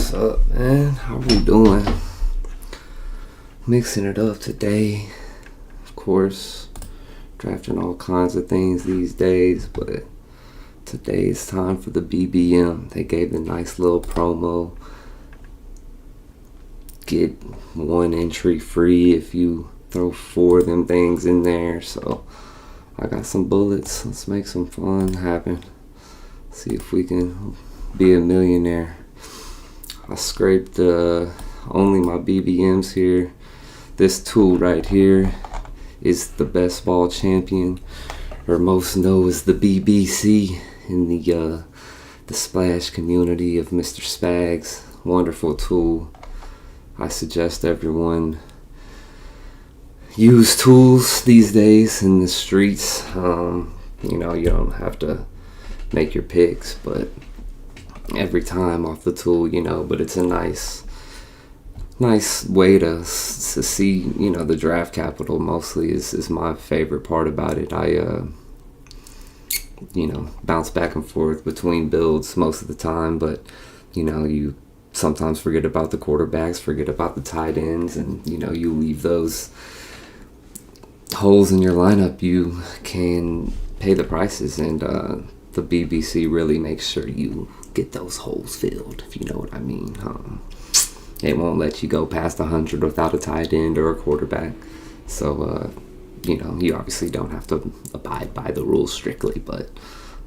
What's up, man? How we doing? Mixing it up today. Of course, drafting all kinds of things these days, but today's time for the BBM. They gave the nice little promo. Get one entry free if you throw 4 of them things in there. So I got some bullets. Let's make some fun happen. See if we can be a millionaire. I scraped only my BBMs here. This tool right here is the best ball champion, or most know as the BBC in the Splash community of Mr. Spags. Wonderful tool. I suggest everyone use tools these days in the streets. You don't have to make your picks, but every time off the tool, but it's a nice way to see, the draft capital mostly is my favorite part about it. I, bounce back and forth between builds most of the time, but, you sometimes forget about the quarterbacks, forget about the tight ends, and, you leave those holes in your lineup. You can pay the prices, and the BBC really makes sure you get those holes filled, if you know what I mean. It won't let you go past 100 without a tight end or a quarterback. So, you obviously don't have to abide by the rules strictly, but,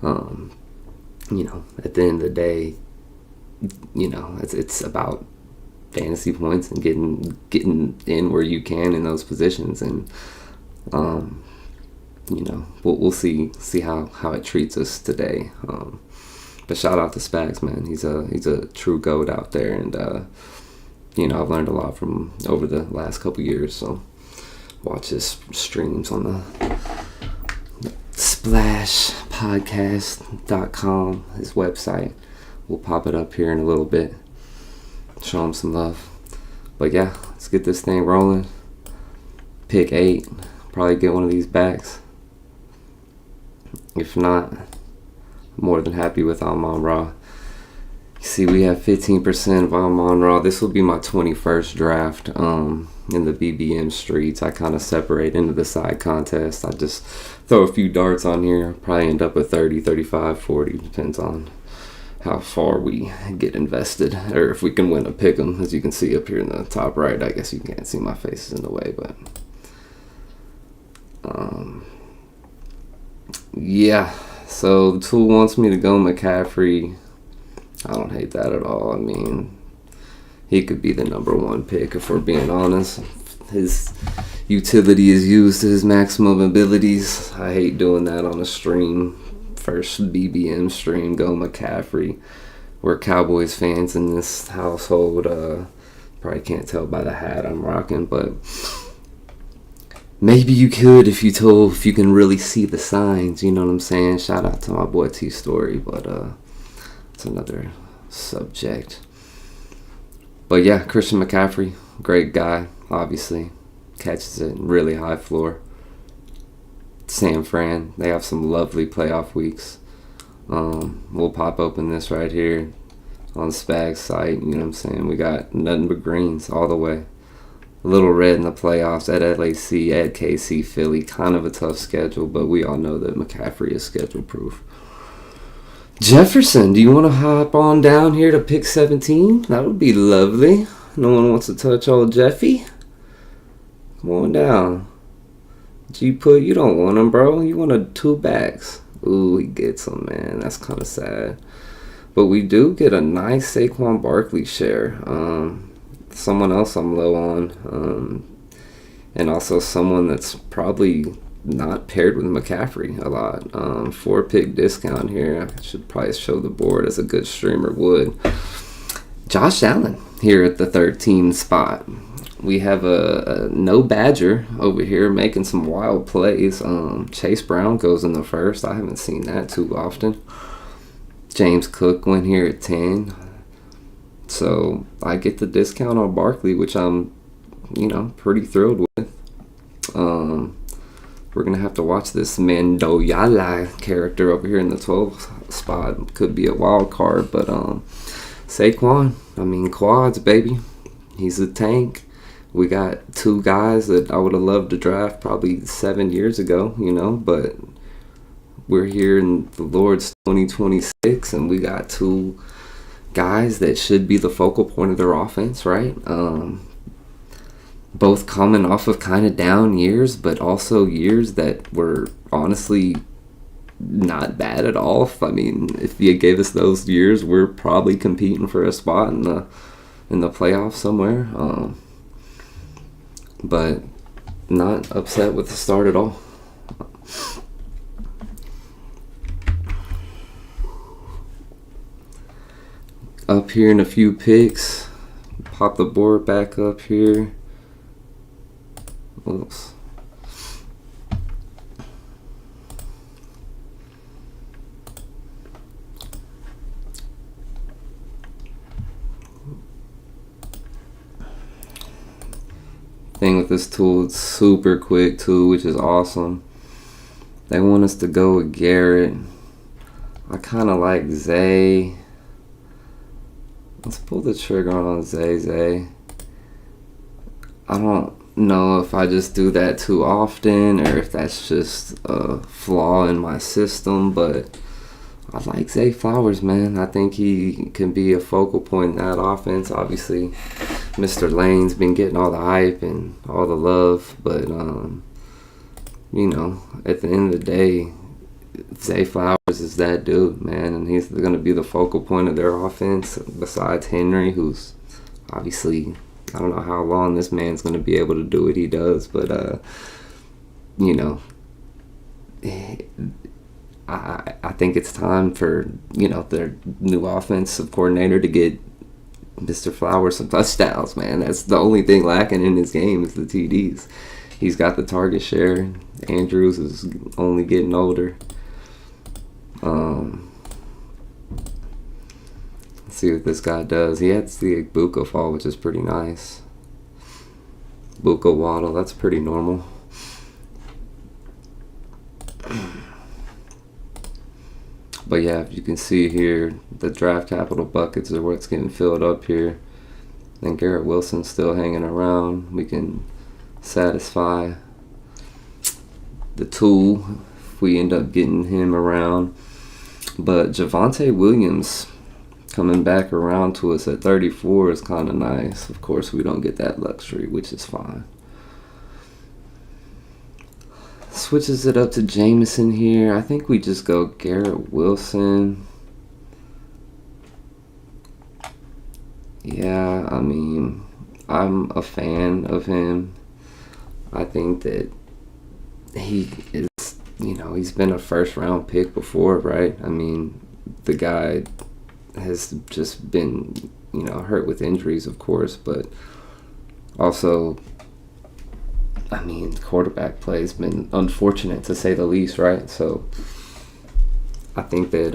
at the end of the day, it's about fantasy points and getting in where you can in those positions, and we'll see how it treats us today. But shout out to Spags, man. He's a true GOAT out there, and I've learned a lot from him over the last couple years. So watch his streams on the splashpodcast.com, his website. We'll pop it up here in a little bit. Show him some love. But yeah, let's get this thing rolling. Pick 8. Probably get one of these backs. If not, more than happy with Amon-Ra. You see, we have 15% of Amon-Ra. This will be my 21st draft in the BBM streets. I kind of separate into the side contest. I just throw a few darts on here. Probably end up with 30, 35, 40. Depends on how far we get invested, or if we can win a pick'em. As you can see up here in the top right, I guess you can't see my faces in the way, but yeah. So the tool wants me to go McCaffrey. I don't hate that at all. I mean, he could be the number 1 pick if we're being honest. His utility is used to his maximum abilities. I hate doing that on a stream. First BBM stream, go McCaffrey. We're Cowboys fans in this household. Probably can't tell by the hat I'm rocking, but maybe you could if you can really see the signs, you know what I'm saying? Shout out to my boy T Story, but it's another subject. But yeah, Christian McCaffrey, great guy, obviously. Catches it, really high floor. San Fran, they have some lovely playoff weeks. We'll pop open this right here on Spag's site, you know what I'm saying? We got nothing but greens all the way. A little red in the playoffs at LAC, at KC, Philly. Kind of a tough schedule, but we all know that McCaffrey is schedule proof. Jefferson, do you want to hop on down here to pick 17? That would be lovely. No one wants to touch old Jeffy? Come on down. G-Put, you don't want him, bro. You want 2 backs. Ooh, he gets him, man. That's kind of sad. But we do get a nice Saquon Barkley share. Someone else I'm low on, and also someone that's probably not paired with McCaffrey a lot. 4-pick discount here. I should probably show the board as a good streamer would. Josh Allen here at the 13 spot. We have a no Badger over here making some wild plays. Chase Brown goes in the first. I haven't seen that too often. James Cook went here at 10. So I get the discount on Barkley, which I'm, pretty thrilled with. We're going to have to watch this Mendoyala character over here in the 12th spot. Could be a wild card, but Saquon, I mean, quads, baby. He's a tank. We got two guys that I would have loved to draft probably 7 years ago, but we're here in the Lord's 2026, and we got two guys that should be the focal point of their offense, right? Both coming off of kind of down years, but also years that were honestly not bad at all. I mean, if you gave us those years, we're probably competing for a spot in the playoffs somewhere. But not upset with the start at all. Up here in a few picks. Pop the board back up here. Oops. Thing with this tool, it's super quick too, which is awesome. They want us to go with Garrett. I kind of like Zay. Let's pull the trigger on Zay. I don't know if I just do that too often or if that's just a flaw in my system, but I like Zay Flowers, man. I think he can be a focal point in that offense. Obviously, Mr. Lane's been getting all the hype and all the love, but at the end of the day, Zay Flowers is that dude, man, and he's going to be the focal point of their offense besides Henry, who's obviously, I don't know how long this man's going to be able to do what he does, but I think it's time for their new offensive coordinator to get Mr. Flowers some touchdowns, man. That's the only thing lacking in his game is the TDs. He's got the target share. Andrews is only getting older. Let's see what this guy does. He has the Buka fall, which is pretty nice. Buka Waddle, that's pretty normal. But yeah, you can see here, the draft capital buckets are what's getting filled up here. And Garrett Wilson's still hanging around. We can satisfy the tool if we end up getting him around. But Javonte Williams coming back around to us at 34 is kind of nice. Of course, we don't get that luxury, which is fine. Switches it up to Jameson here. I think we just go Garrett Wilson. Yeah, I mean, I'm a fan of him. I think that he is, he's been a first round pick before, right? I mean, the guy has just been, hurt with injuries, of course, but also, I mean, quarterback play has been unfortunate to say the least, right? So I think that,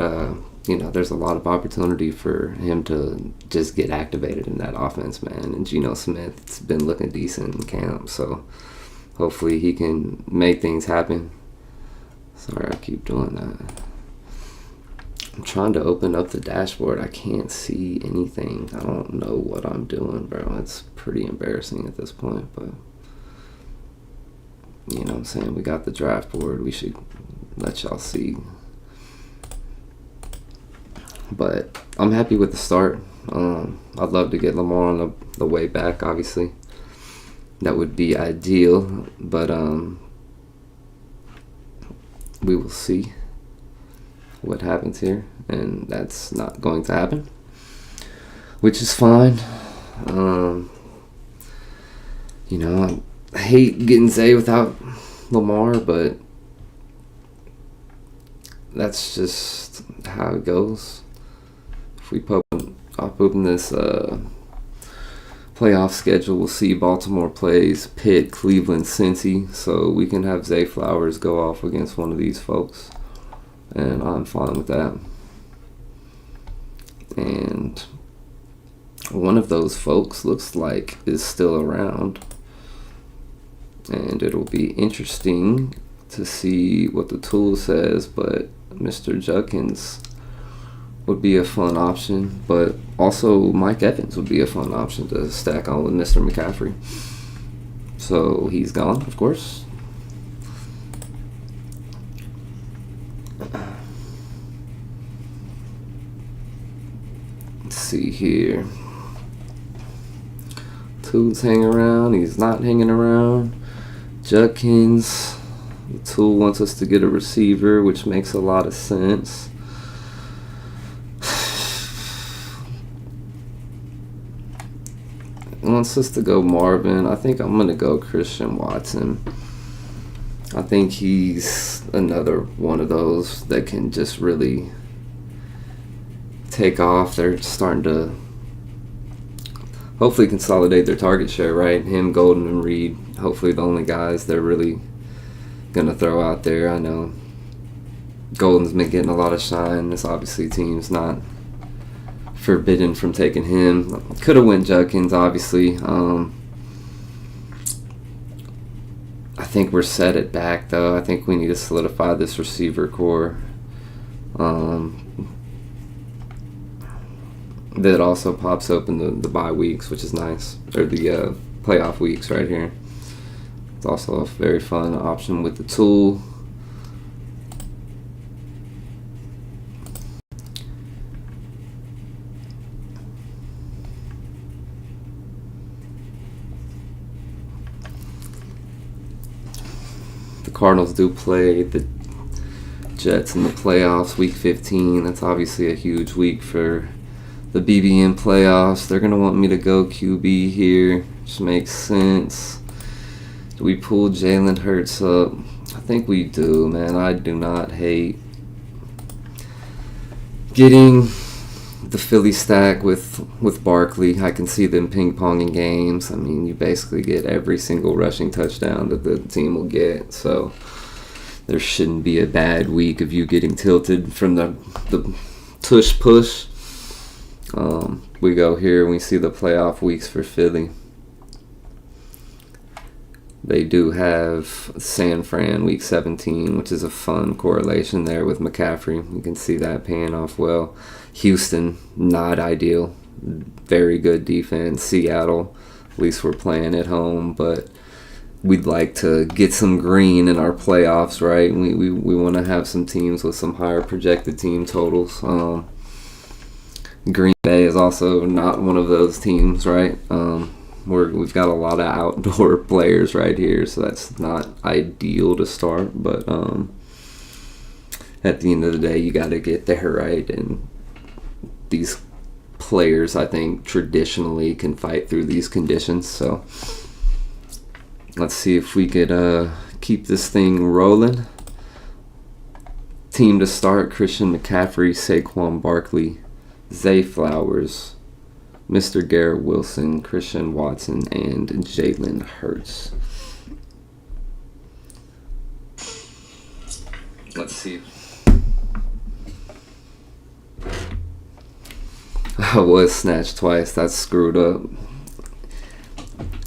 there's a lot of opportunity for him to just get activated in that offense, man. And Geno Smith's been looking decent in camp, so hopefully he can make things happen. Sorry, I keep doing that. I'm trying to open up the dashboard. I can't see anything. I don't know what I'm doing, bro. It's pretty embarrassing at this point, but you know what I'm saying? We got the draft board. We should let y'all see. But I'm happy with the start. I'd love to get Lamar on the way back, obviously. That would be ideal, but we will see what happens here, and that's not going to happen, which is fine. I hate getting Zay without Lamar, but that's just how it goes. If we pop in this playoff schedule, we'll see Baltimore plays Pitt, Cleveland, Cincy, so we can have Zay Flowers go off against one of these folks, and I'm fine with that. And one of those folks looks like is still around, and it'll be interesting to see what the tool says, but Mr. Judkins would be a fun option, but also Mike Evans would be a fun option to stack on with Mr. McCaffrey. So he's gone, of course. Let's see here. Toots hanging around. He's not hanging around. Judkins. The Tool wants us to get a receiver, which makes a lot of sense. Wants us to go Marvin. I think I'm going to go Christian Watson. I think he's another one of those that can just really take off. They're starting to hopefully consolidate their target share, right? Him, Golden, and Reed. Hopefully the only guys they're really going to throw out there. I know Golden's been getting a lot of shine. This obviously team's not forbidden from taking him. Could have went Judkins, obviously. I think we're set at back, though. I think we need to solidify this receiver core. That also pops open the bye weeks, which is nice. Or the playoff weeks right here. It's also a very fun option with the Tool. Cardinals do play the Jets in the playoffs, week 15. That's obviously a huge week for the BBM playoffs. They're going to want me to go QB here, which makes sense. Do we pull Jalen Hurts up? I think we do, man. I do not hate getting the Philly stack with Barkley. I can see them ping-ponging games. I mean, you basically get every single rushing touchdown that the team will get. So there shouldn't be a bad week of you getting tilted from the tush push. We go here and we see the playoff weeks for Philly. They do have San Fran week 17, which is a fun correlation there with McCaffrey. You can see that paying off well. Houston, not ideal. Very good defense. Seattle, at least we're playing at home, but we'd like to get some green in our playoffs, right? We want to have some teams with some higher projected team totals. Green Bay is also not one of those teams, right? We've got a lot of outdoor players right here, so that's not ideal to start. But at the end of the day, you got to get there, right? And these players, I think, traditionally can fight through these conditions. So let's see if we could keep this thing rolling. Team to start: Christian McCaffrey, Saquon Barkley, Zay Flowers, Mr. Garrett Wilson, Christian Watson, and Jalen Hurts. Let's see. I was snatched twice. That's screwed up.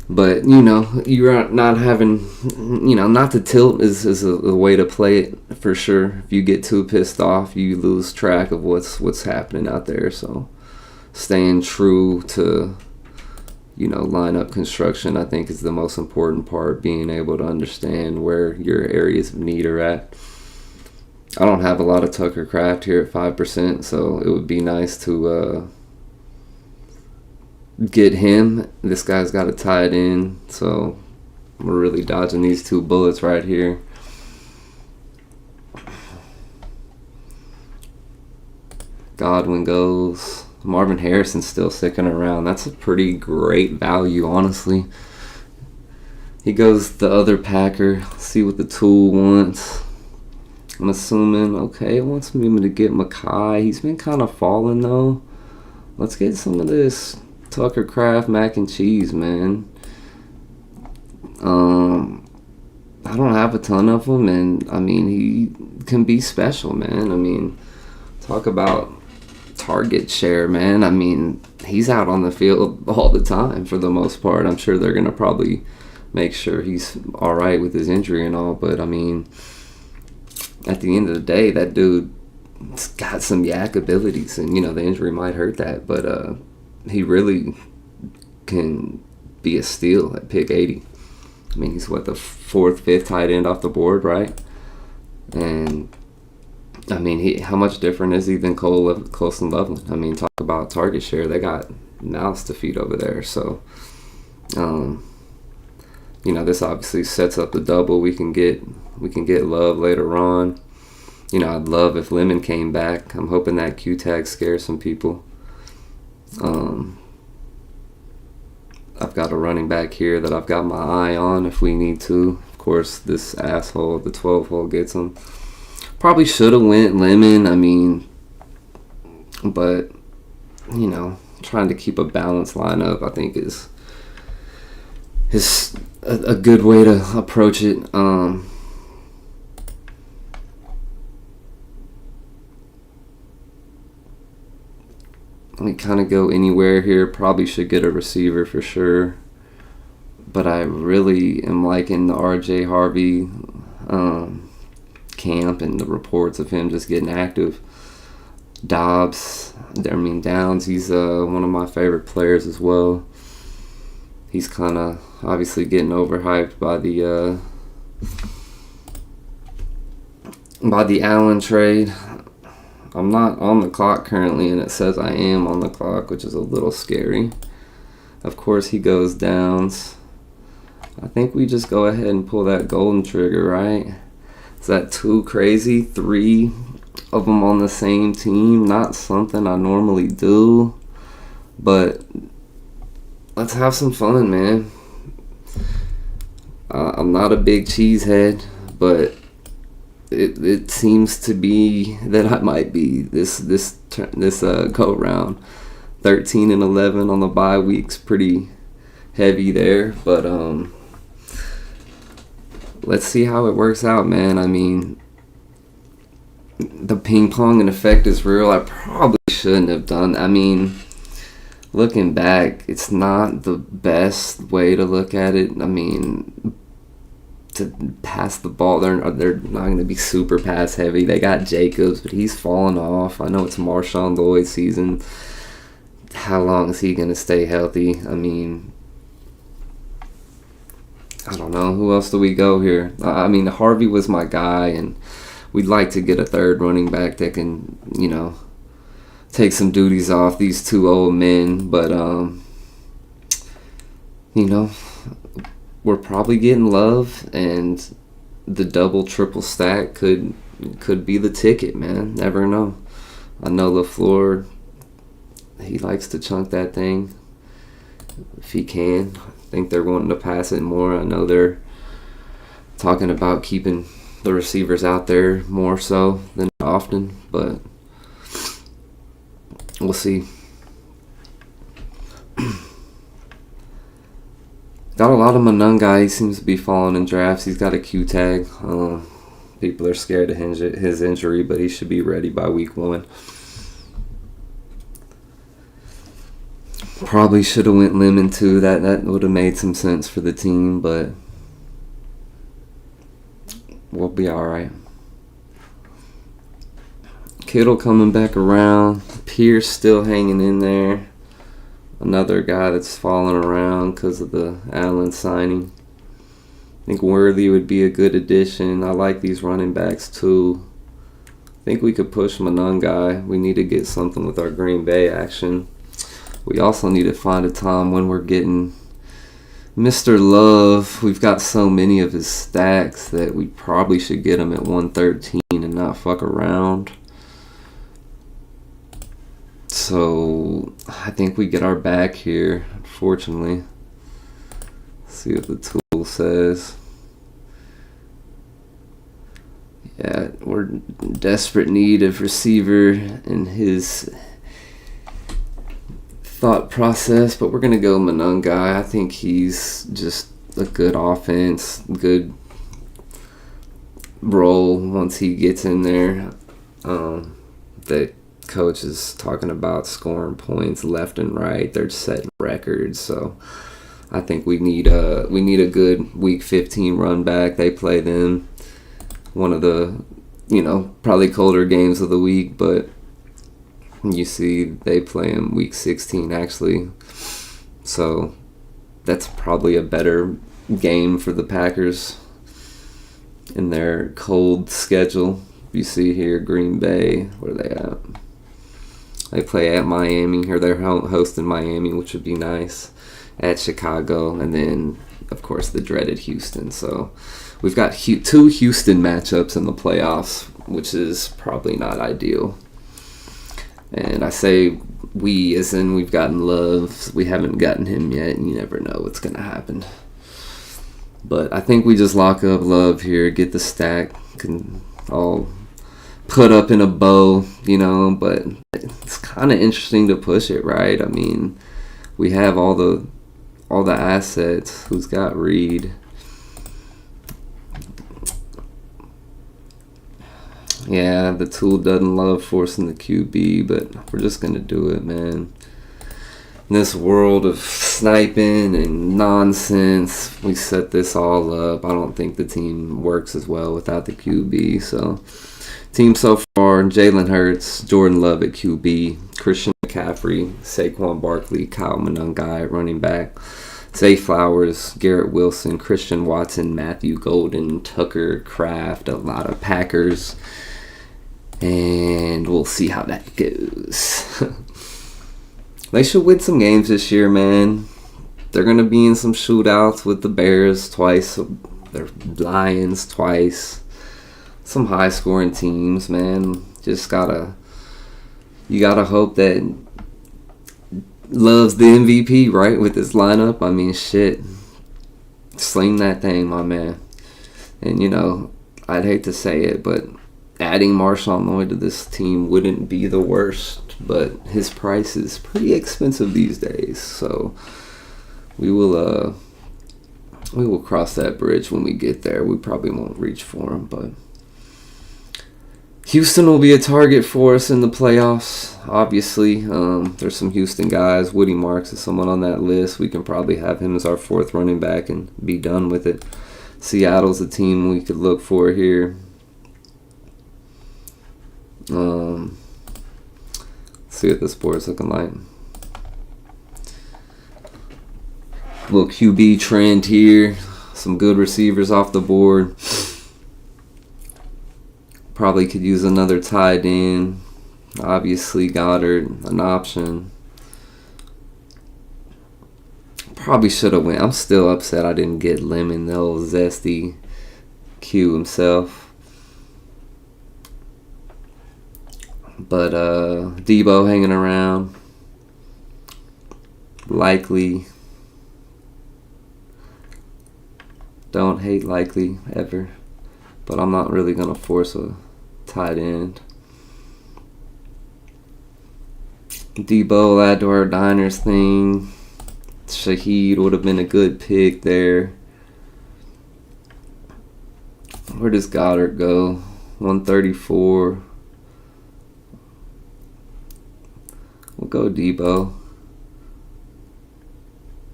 But, you're not having, not to tilt is a way to play it for sure. If you get too pissed off, you lose track of what's happening out there. So staying true to, lineup construction, I think, is the most important part. Being able to understand where your areas of need are at. I don't have a lot of Tucker Craft here at 5%, so it would be nice to get him. This guy's got to tie it in, so we're really dodging these two bullets right here. Godwin goes. Marvin Harrison's still sticking around. That's a pretty great value, honestly. He goes the other Packer. See what the Tool wants. I'm assuming, okay, it wants me to get Makai. He's been kind of falling, though. Let's get some of this Tucker Craft mac and cheese, man. I don't have a ton of them, and, he can be special, man. Talk about target share, man. He's out on the field all the time for the most part. I'm sure they're going to probably make sure he's all right with his injury and all, but, at the end of the day, that dude got some yak abilities, and the injury might hurt that, but he really can be a steal at pick 80. I mean, he's the fourth, fifth tight end off the board, right? And I mean, how much different is he than Colson Loveland? I mean, talk about target share. They got mouths to feed over there. So, this obviously sets up the double. We can get Love later on. I'd love if Lemon came back. I'm hoping that Q tag scares some people. I've got a running back here that I've got my eye on if we need to. Of course, this asshole, the 12 hole, gets him. Probably should have went Lemon. I mean, but trying to keep a balanced lineup, I think is a good way to approach it. Let me kind of go anywhere here. Probably should get a receiver for sure. But I really am liking the R.J. Harvey camp and the reports of him just getting active. Downs, he's one of my favorite players as well. He's kind of obviously getting overhyped by the Allen trade. I'm not on the clock currently, and it says I am on the clock, which is a little scary. Of course, he goes Downs. I think we just go ahead and pull that golden trigger, right? Is that too crazy? 3 of them on the same team. Not something I normally do, but let's have some fun, man. I'm not a big cheesehead, but it seems to be that I might be this go round. 13 and 11 on the bye week's pretty heavy there, but let's see how it works out, man. I mean, the ping pong effect is real. I probably shouldn't have done. I mean, looking back, it's not the best way to look at it. I mean, to pass the ball, they're not going to be super pass heavy. They got Jacobs, but he's falling off. I know it's Marshawn Lloyd's season. How long is he going to stay healthy? I mean, I don't know. Who else do we go here? I mean, Harvey was my guy, and we'd like to get a third running back that can, take some duties off these 2 old men. But, we're probably getting Love, and the double, triple stack could be the ticket, man. Never know. I know LaFleur, he likes to chunk that thing if he can. I think they're wanting to pass it more. I know they're talking about keeping the receivers out there more so than often, but we'll see. Got a lot of Manunga. He seems to be falling in drafts. He's got a Q tag. People are scared of his injury, but he should be ready by week 1. Probably should have went Lemon too. That would have made some sense for the team, but we'll be all right. Kittle coming back around. Pierce still hanging in there. Another guy that's falling around because of the Allen signing. I think Worthy would be a good addition. I like these running backs too. I think we could push Manunga. We need to get something with our Green Bay action. We also need to find a time when we're getting Mr. Love. We've got so many of his stacks that we probably should get him at 113 and not fuck around. So I think we get our back here, unfortunately. Let's see what the tool says. Yeah, we're in desperate need of receiver in his thought process, but we're going to go Manunga. I think he's just a good offense, good role once he gets in there. The coach is talking about scoring points left and right. They're setting records, so I think we need a good week 15 run back. They play them, one of the probably colder games of the week, but you see they play in week 16 actually. So that's probably a better game for the Packers in their cold schedule. You see here, Green Bay, where are they at? They play at Miami, or they're hosting Miami, which would be nice, at Chicago, and then, of course, the dreaded Houston. So we've got 2 Houston matchups in the playoffs, which is probably not ideal. And I say we, as in we've gotten Love. We haven't gotten him yet, and you never know what's going to happen. But I think we just lock up Love here, get the stack, can all put up in a bow, but it's kind of interesting to push it, right? I mean, we have all the assets. Who's got Reed? Yeah, the tool doesn't love forcing the QB, but we're just going to do it, man. In this world of sniping and nonsense, we set this all up. I don't think the team works as well without the QB. So, team so far, Jalen Hurts, Jordan Love at QB, Christian McCaffrey, Saquon Barkley, Kyle Monangai at running back, Zay Flowers, Garrett Wilson, Christian Watson, Matthew Golden, Tucker Kraft, a lot of Packers. And we'll see how that goes. They should win some games this year, man. They're going to be in some shootouts with the Bears twice, the Lions twice. Some high-scoring teams, man. You gotta hope that Love's the MVP, right, with this lineup. I mean, shit. Sling that thing, my man. And, I'd hate to say it, but adding Marshawn Lloyd to this team wouldn't be the worst, but his price is pretty expensive these days. So we will cross that bridge when we get there. We probably won't reach for him, but Houston will be a target for us in the playoffs. Obviously, there's some Houston guys. Woody Marks is someone on that list. We can probably have him as our 4th running back and be done with it. Seattle's a team we could look for here. See what this board's looking like. Little QB trend here. Some good receivers off the board. Probably could use another tight end. Obviously, Goddard, an option. Probably should have went. I'm still upset I didn't get Lemon, the old zesty Q himself. But Debo hanging around. Likely. Don't hate Likely ever. But I'm not really going to force a tight end. Debo, add to our Diners thing. Shaheed would have been a good pick there. Where does Goddard go? 134. We'll go Debo.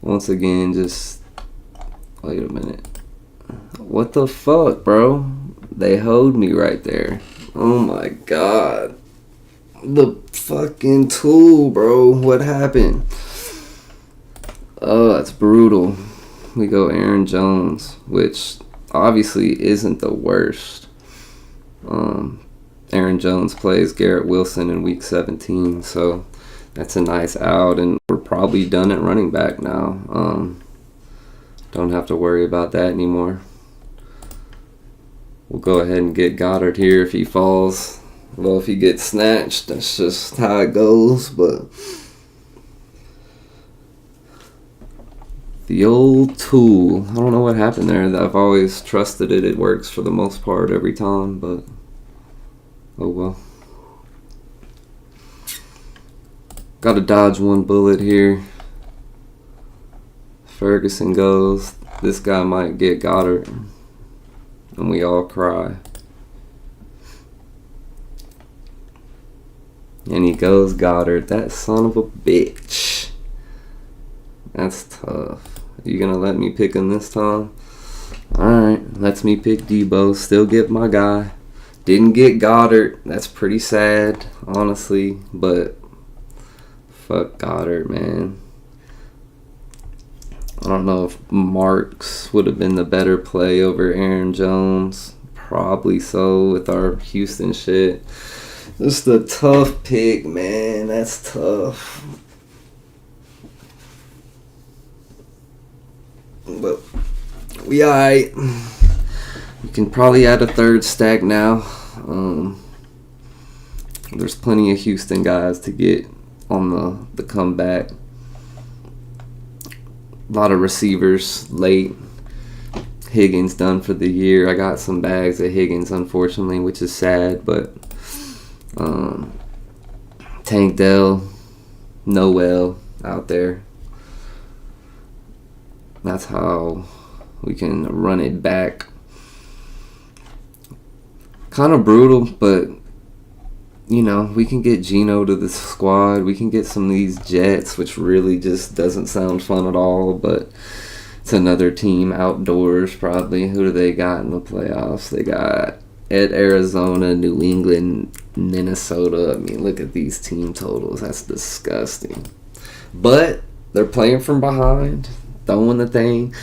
Once again, just wait a minute. What the fuck, bro? They hoed me right there. Oh my god. The fucking tool, bro. What happened? Oh, that's brutal. We go Aaron Jones, which obviously isn't the worst. Aaron Jones plays Garrett Wilson in week 17, so that's a nice out, and we're probably done at running back now. Don't have to worry about that anymore. We'll go ahead and get Goddard here if he falls. Well, if he gets snatched, that's just how it goes, but the old tool. I don't know what happened there. I've always trusted it. It works for the most part every time, but oh well. Got to dodge one bullet here. Ferguson goes. This guy might get Goddard. And we all cry. And he goes Goddard. That son of a bitch. That's tough. You gonna let me pick him this time? Alright, lets me pick Debo. Still get my guy. Didn't get Goddard. That's pretty sad, honestly. But fuck Goddard, man. I don't know if Marks would have been the better play over Aaron Jones. Probably so with our Houston shit. Just a tough pick, man. That's tough. But we alright. You can probably add a third stack now. There's plenty of Houston guys to get on the comeback. A lot of receivers late. Higgins done for the year. I got some bags of Higgins, unfortunately, which is sad, but Tank Dell, Noel out there. That's how we can run it back. Kind of brutal, but we can get Geno to the squad. We can get some of these Jets, which really just doesn't sound fun at all, but it's another team outdoors probably. Who do they got in the playoffs? They got at Arizona, New England, Minnesota. I mean, look at these team totals. That's disgusting. But they're playing from behind, throwing the thing.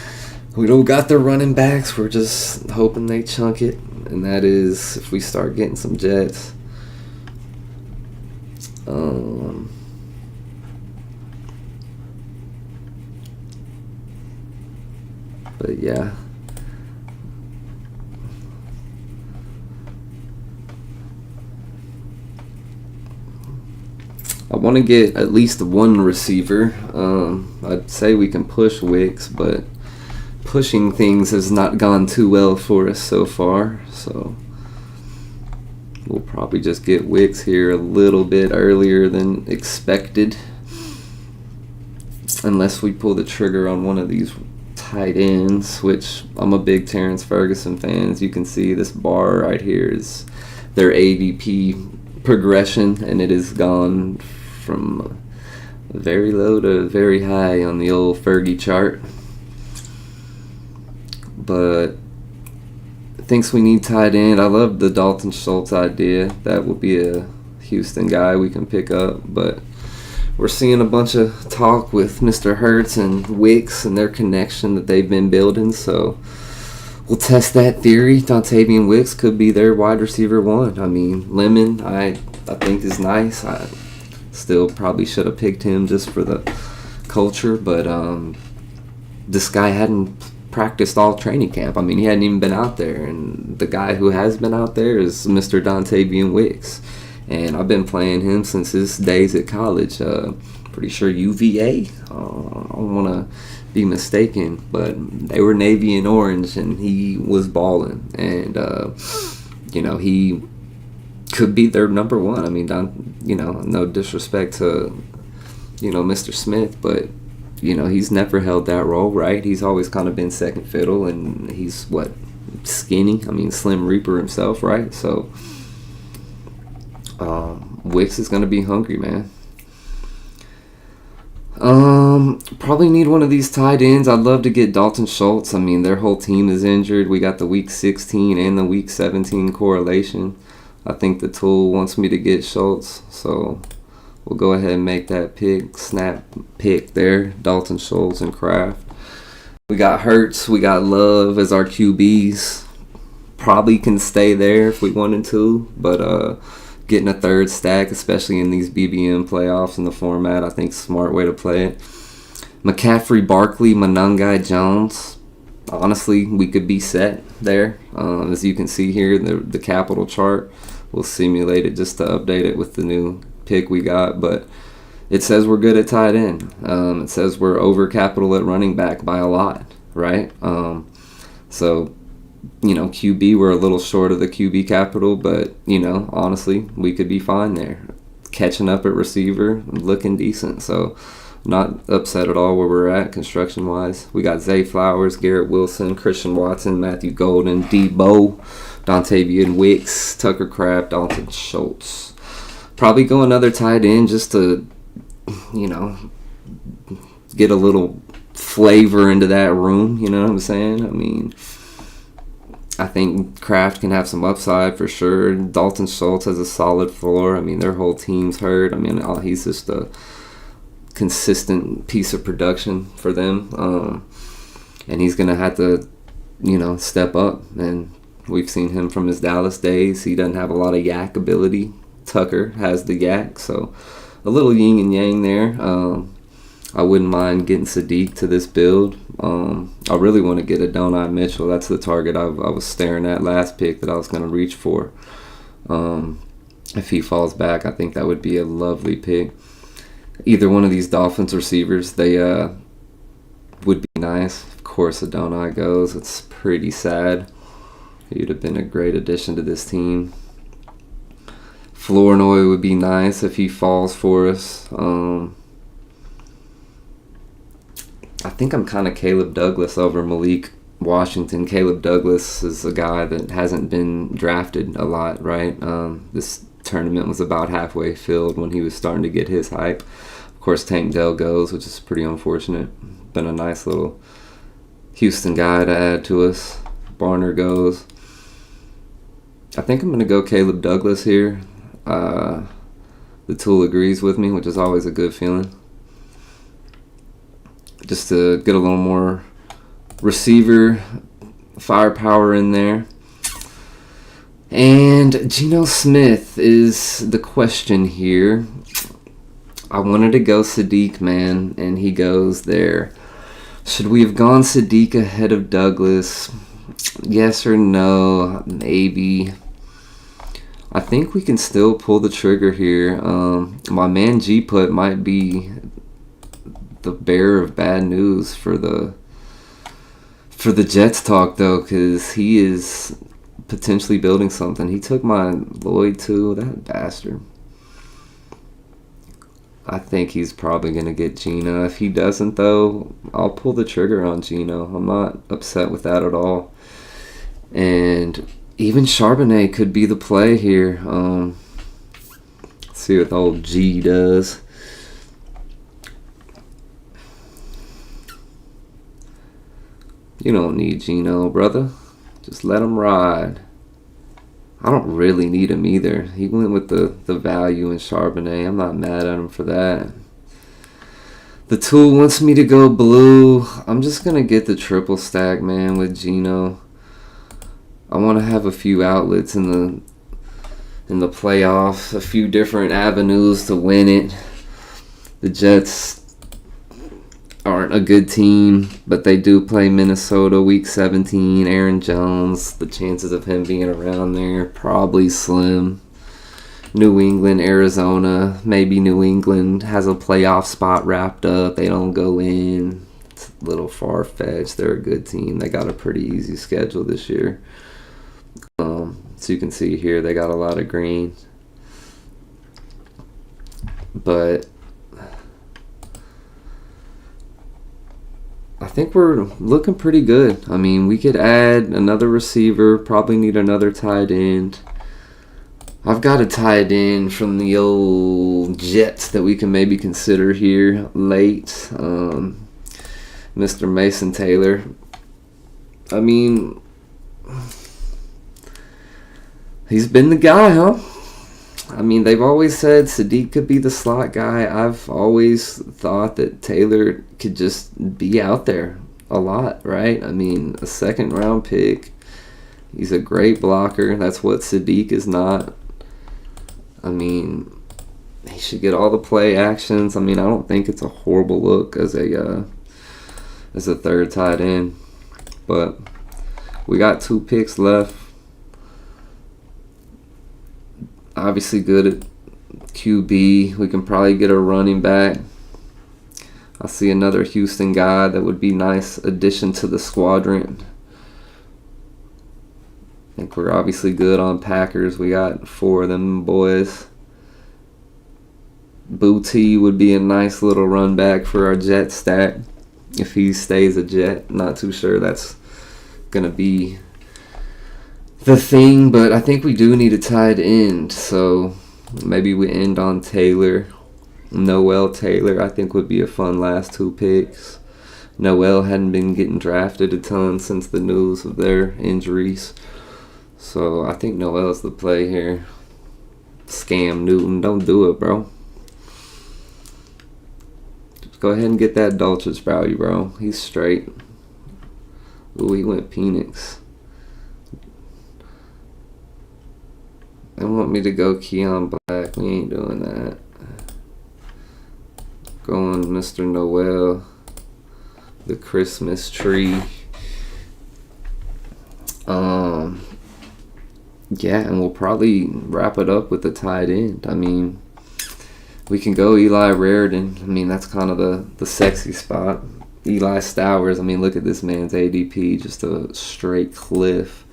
We don't got their running backs. We're just hoping they chunk it. And that is if we start getting some Jets. But yeah. I want to get at least one receiver. I'd say we can push Wicks, but pushing things has not gone too well for us so far. So we'll probably just get Wicks here a little bit earlier than expected. Unless we pull the trigger on one of these tight ends, which I'm a big Terrence Ferguson fan. As you can see, this bar right here is their ADP progression, and it has gone from very low to very high on the old Fergie chart. But thinks we need tight end. I love the Dalton Schultz idea. That would be a Houston guy we can pick up, but we're seeing a bunch of talk with Mr. Hurts and Wicks and their connection that they've been building, so we'll test that theory. Dontavian Wicks could be their wide receiver one. I mean, Lemon, I think is nice. I still probably should have picked him just for the culture, but this guy hadn't practiced all training camp. I mean, he hadn't even been out there, and the guy who has been out there is Mr. Dontavian Wicks. And I've been playing him since his days at college. Pretty sure UVA. I don't want to be mistaken, but they were navy and orange, and he was balling. And he could be their number one. I mean, no disrespect to Mr. Smith, but he's never held that role, right? He's always kind of been second fiddle, and he's skinny. I mean, Slim Reaper himself, right? So Wicks is going to be hungry, man. Probably need one of these tight ends. I'd love to get Dalton Schultz. I mean, their whole team is injured. We got the week 16 and the week 17 correlation. I think the tool wants me to get Schultz, so we'll go ahead and make that snap pick there. Dalton Schultz and Kraft. We got Hurts. We got Love as our QBs. Probably can stay there if we wanted to, but getting a third stack, especially in these BBM playoffs in the format, I think is a smart way to play it. McCaffrey, Barkley, Monangai, Jones. Honestly, we could be set there. As you can see here, the capital chart. We'll simulate it just to update it with the new pick we got, but it says we're good at tight end. It says we're over capital at running back by a lot, right? So QB, we're a little short of the QB capital, but, honestly, we could be fine there. Catching up at receiver, looking decent. So, not upset at all where we're at construction-wise. We got Zay Flowers, Garrett Wilson, Christian Watson, Matthew Golden, Debo, Dontavian Wicks, Tucker Kraft, Dalton Schultz. Probably go another tight end just to, get a little flavor into that room, you know what I'm saying? I mean, I think Kraft can have some upside for sure. Dalton Schultz has a solid floor. I mean, their whole team's hurt. I mean, he's just a consistent piece of production for them. And he's going to have to, step up. And we've seen him from his Dallas days. He doesn't have a lot of yak ability. Tucker has the yak, so a little yin and yang there. I wouldn't mind getting Sadiq to this build. I really want to get Adonai Mitchell. That's the target I was staring at last pick that I was going to reach for. If he falls back, I think that would be a lovely pick. Either one of these Dolphins receivers, they would be nice. Of course, Adonai goes. It's pretty sad. He'd have been a great addition to this team. Flournoy would be nice if he falls for us. I think I'm kind of Caleb Douglas over Malik Washington. Caleb Douglas is a guy that hasn't been drafted a lot, right? This tournament was about halfway filled when he was starting to get his hype. Of course, Tank Dell goes, which is pretty unfortunate. Been a nice little Houston guy to add to us. Barner goes. I think I'm going to go Caleb Douglas here. The tool agrees with me, which is always a good feeling. Just to get a little more receiver firepower in there. And Geno Smith is the question here. I wanted to go Sadiq, man, and he goes there. Should we have gone Sadiq ahead of Douglas? Yes or no? Maybe. I think we can still pull the trigger here. My man G-Put might be the bearer of bad news for the Jets talk, though, because he is potentially building something. He took my Lloyd too, that bastard. I think he's probably going to get Geno. If he doesn't, though, I'll pull the trigger on Geno. I'm not upset with that at all. And even Charbonnet could be the play here. See what the old G does. You don't need Geno, brother. Just let him ride. I don't really need him either. He went with the value in Charbonnet. I'm not mad at him for that. The tool wants me to go blue. I'm just going to get the triple stack, man, with Geno. I want to have a few outlets in the playoffs, a few different avenues to win it. The Jets aren't a good team, but they do play Minnesota week 17. Aaron Jones, the chances of him being around there, probably slim. New England, Arizona, maybe New England has a playoff spot wrapped up. They don't go in. It's a little far-fetched. They're a good team. They got a pretty easy schedule this year. So you can see here they got a lot of green. But I think we're looking pretty good. I mean, we could add another receiver, probably need another tight end. I've got a tight end from the old Jets that we can maybe consider here late. Mr. Mason Taylor. I mean, he's been the guy, huh? I mean, they've always said Sadiq could be the slot guy. I've always thought that Taylor could just be out there a lot, right? I mean, a second-round pick. He's a great blocker. That's what Sadiq is not. I mean, he should get all the play actions. I mean, I don't think it's a horrible look as a third tight end. But we got 2 picks left. Obviously good at QB. We can probably get a running back. I see another Houston guy that would be nice addition to the squadron. I think we're obviously good on Packers. We got 4 of them boys. Booty would be a nice little run back for our Jet stack if he stays a Jet. Not too sure that's going to be the thing, but I think we do need a tight end, so maybe we end on Taylor. Noel Taylor, I think, would be a fun last 2 picks. Noel hadn't been getting drafted a ton since the news of their injuries. So I think Noel's the play here. Scam Newton. Don't do it, bro. Just go ahead and get that Dulcich value, bro. He's straight. Ooh, he went Penix. They want me to go Keon Black. We ain't doing that. Going Mr. Noel. The Christmas tree. Yeah, and we'll probably wrap it up with the tight end. I mean, we can go Eli Raritan. I mean, that's kind of the sexy spot. Eli Stowers. I mean, look at this man's ADP. Just a straight cliff.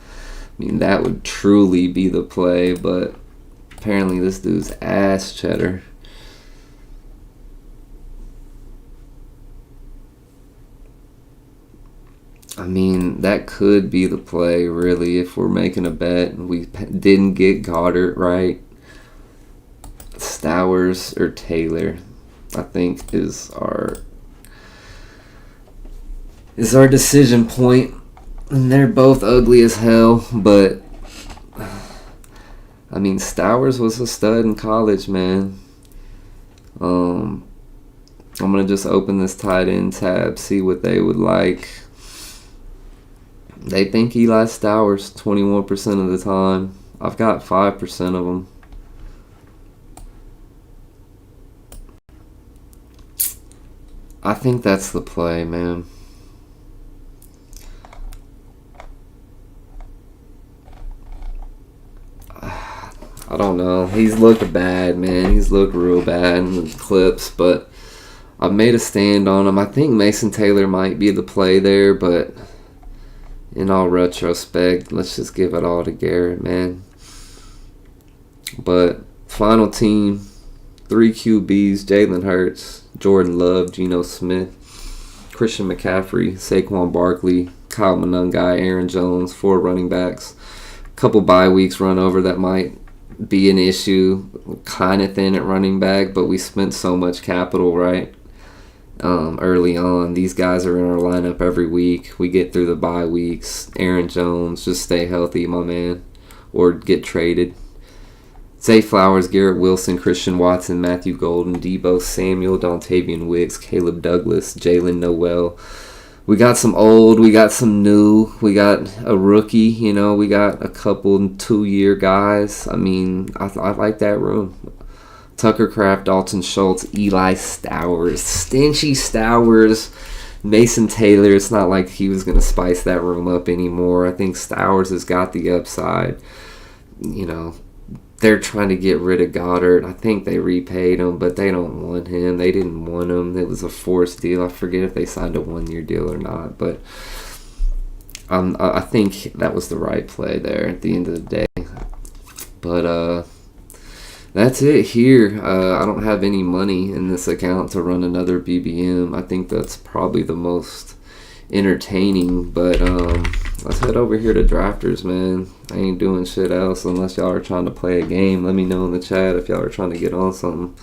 I mean, that would truly be the play, but apparently this dude's ass cheddar. I mean, that could be the play, really, if we're making a bet and we didn't get Goddard right. Stowers or Taylor, I think, is our decision point. And they're both ugly as hell, but I mean, Stowers was a stud in college, man. I'm gonna just open this tight end tab, see what they would like. They think Eli Stowers 21% of the time. I've got 5% of them. I think that's the play, man. I don't know. He's looked bad, man. He's looked real bad in the clips, but I've made a stand on him. I think Mason Taylor might be the play there, but in all retrospect, let's just give it all to Garrett, man. But final team, 3 QBs, Jalen Hurts, Jordan Love, Geno Smith, Christian McCaffrey, Saquon Barkley, Kyle Monangai, Aaron Jones, 4 running backs. A couple bye weeks run over that might be an issue. Kind of thin at running back, but we spent so much capital, right? Early on. These guys are in our lineup every week. We get through the bye weeks. Aaron Jones, just stay healthy, my man, or get traded. Zay Flowers, Garrett Wilson, Christian Watson, Matthew Golden, Deebo Samuel, Dontavian Wicks, Caleb Douglas, Jalen Noel. We got some old, we got some new, we got a rookie, we got a couple 2-year guys. I mean, I like that room. Tucker Kraft, Dalton Schultz, Eli Stowers, Stinchy Stowers, Mason Taylor. It's not like he was going to spice that room up anymore. I think Stowers has got the upside. They're trying to get rid of Goddard. I think they repaid him, but they don't want him. They didn't want him. It was a forced deal. I forget if they signed a 1-year deal or not, but I think that was the right play there at the end of the day. But that's it here. I don't have any money in this account to run another BBM. I think that's probably the most entertaining, but let's head over here to Drafters, man. I ain't doing shit else unless y'all are trying to play a game. Let me know in the chat if y'all are trying to get on something.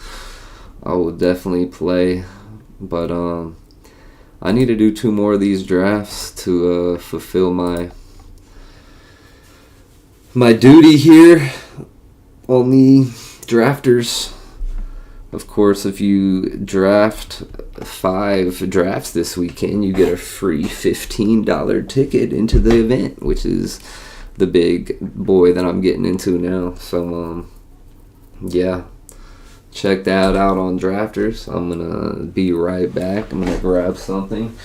I will definitely play, but I need to do 2 more of these drafts to fulfill my duty here on the Drafters. Of course, if you draft 5 drafts this weekend, you get a free $15 ticket into the event, which is the big boy that I'm getting into now. So, yeah, check that out on Drafters. I'm going to be right back. I'm going to grab something.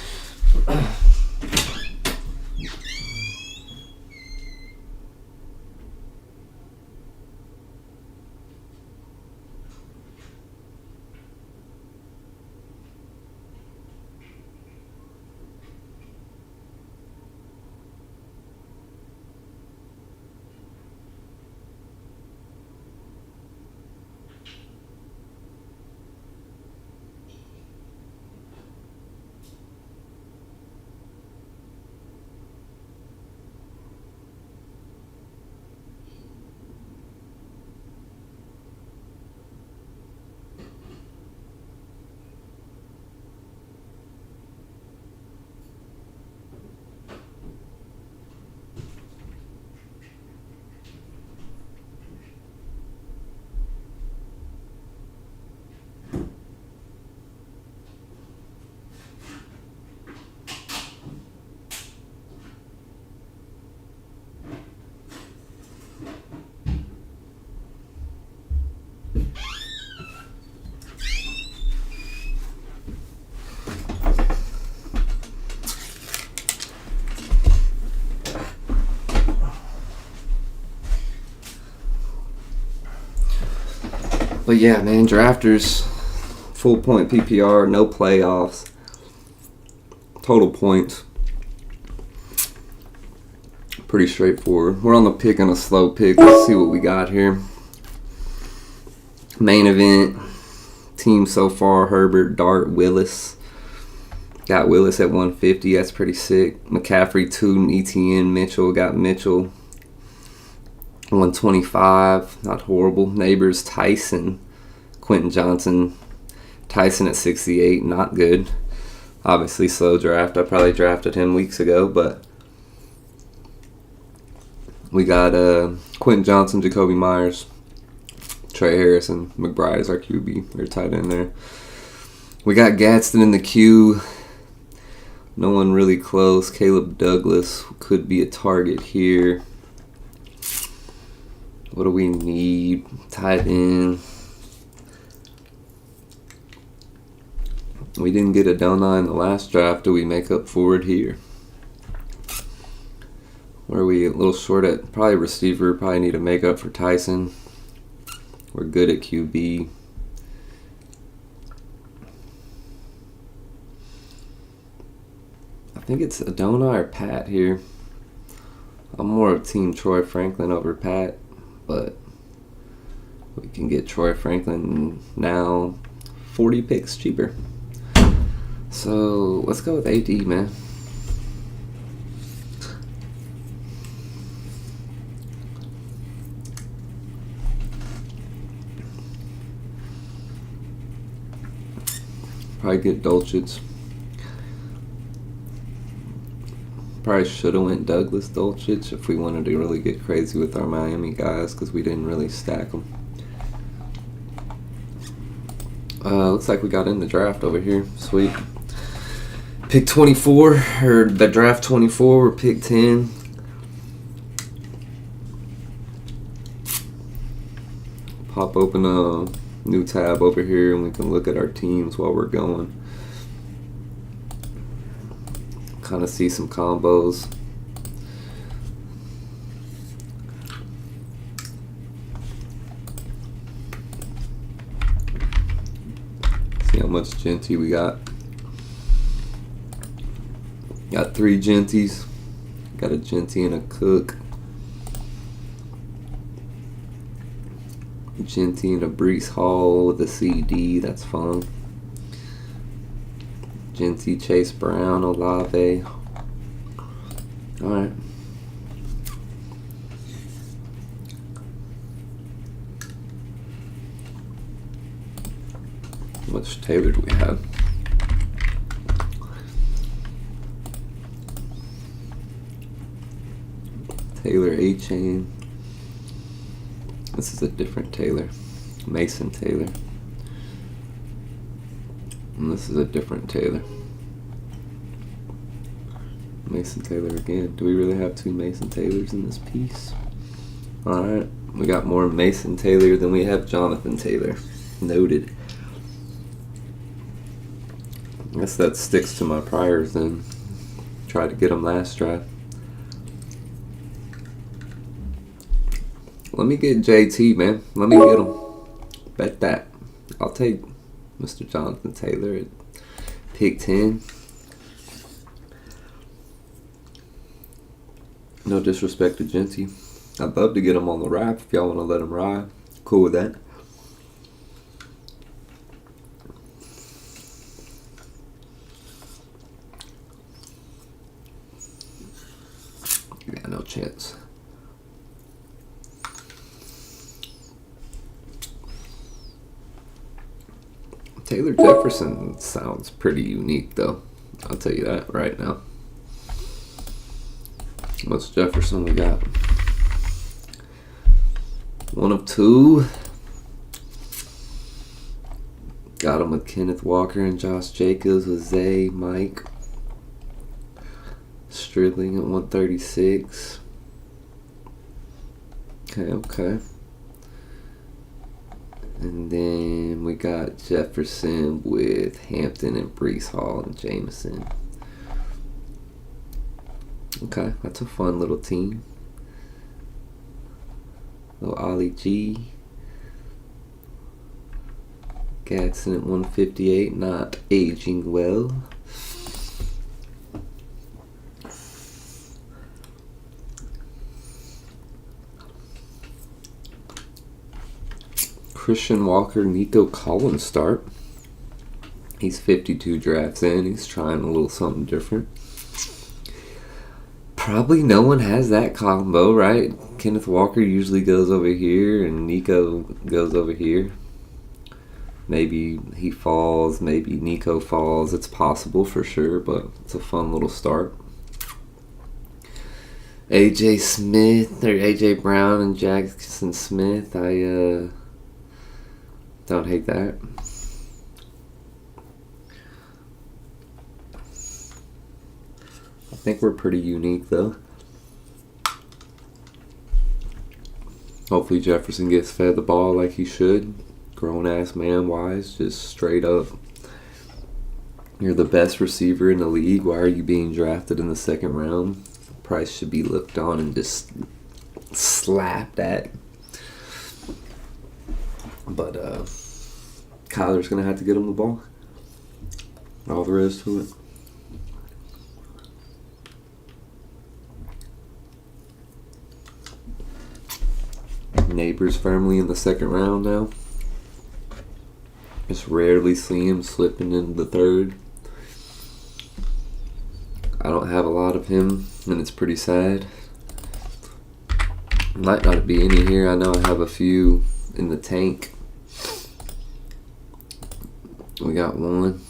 But yeah, man, drafters, full point PPR, no playoffs, total points. Pretty straightforward. We're on the pick and a slow pick. Let's see what we got here. Main event. Team so far: Herbert, Dart, Willis. Got Willis at 150. That's pretty sick. McCaffrey, 2, ETN. Mitchell. Got Mitchell. 125. Not horrible. Neighbors, Tyson. Quentin Johnson. Tyson at 68. Not good. Obviously, slow draft. I probably drafted him weeks ago, but we got Quentin Johnson, Jacoby Myers, Trey Harrison, McBride is our QB. They're tight end there. We got Gadsden in the queue. No one really close. Caleb Douglas could be a target here. What do we need? Tight end. We didn't get a Donai in the last draft. Do we make up for it here? Where are we a little short at? Probably receiver. Probably need to make up for Tyson. We're good at QB. I think it's Adonai or Pat here. I'm more of Team Troy Franklin over Pat, but we can get Troy Franklin now 40 picks cheaper. So let's go with AD, man. Probably get Dolchitz. Probably should have went Douglas Dolchich if we wanted to really get crazy with our Miami guys, because we didn't really stack them. Looks like we got in the draft over here. Sweet. Pick 24, or the draft 24, or pick 10. Pop open a new tab over here and we can look at our teams while we're going. Kind of see some combos. See how much Genty we got. Got 3 Genties. Got a Genty and a Cook. Genty and a Brees Hall with a CD. That's fun. Genty, Chase Brown, Olave. Alright. How much Taylor do we have? Taylor A-Chain. This is a different Taylor. Mason Taylor. And this is a different Taylor. Mason Taylor again. Do we really have 2 Mason Taylors in this piece? Alright. We got more Mason Taylor than we have Jonathan Taylor. Noted. I guess that sticks to my priors then. Tried to get them last draft. Let me get JT, man. Let me get him. Bet that. I'll take Mr. Jonathan Taylor at pick 10. No disrespect to Genty. I'd love to get him on the rap if y'all want to let him ride. Cool with that. Yeah, no chance. Taylor Jefferson sounds pretty unique, though. I'll tell you that right now. What's Jefferson we got? 1 of 2. Got him with Kenneth Walker and Josh Jacobs with Zay, Mike. Stridling at 136. Okay. And then we got Jefferson with Hampton and Brees Hall and Jameson. Okay, that's a fun little team. Little Ollie G. Gatson at 158, not aging well. Christian Walker, Nico Collins start. He's 52 drafts in. He's trying a little something different. Probably no one has that combo, right? Kenneth Walker usually goes over here and Nico goes over here. Maybe he falls, maybe Nico falls. It's possible for sure, but it's a fun little start. AJ Smith, or AJ Brown and Jackson Smith, I don't hate that. I think we're pretty unique though. Hopefully Jefferson gets fed the ball like he should. Grown ass man wise, just straight up. You're the best receiver in the league. Why are you being drafted in the second round? Price should be looked on and just slapped at. But Kyler's gonna have to get him the ball. All there is to it. Neighbors firmly in the second round now. Just rarely see him slipping into the third. I don't have a lot of him, and it's pretty sad. Might not be any here. I know I have a few in the tank. We got one.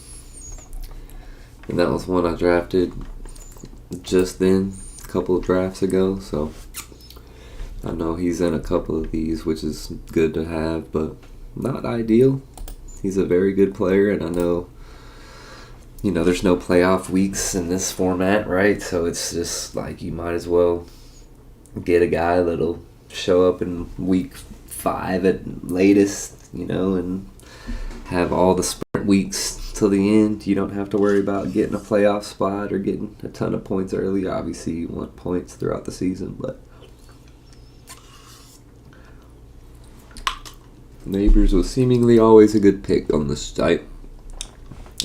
And that was one I drafted just then, a couple of drafts ago, so I know he's in a couple of these, which is good to have, but not ideal. He's a very good player, and I know, there's no playoff weeks in this format, right? So it's just like you might as well get a guy that'll show up in week 5 at latest, and have all the sprint weeks till the end. You don't have to worry about getting a playoff spot or getting a ton of points early. Obviously, you want points throughout the season, but Neighbors was seemingly always a good pick on this site,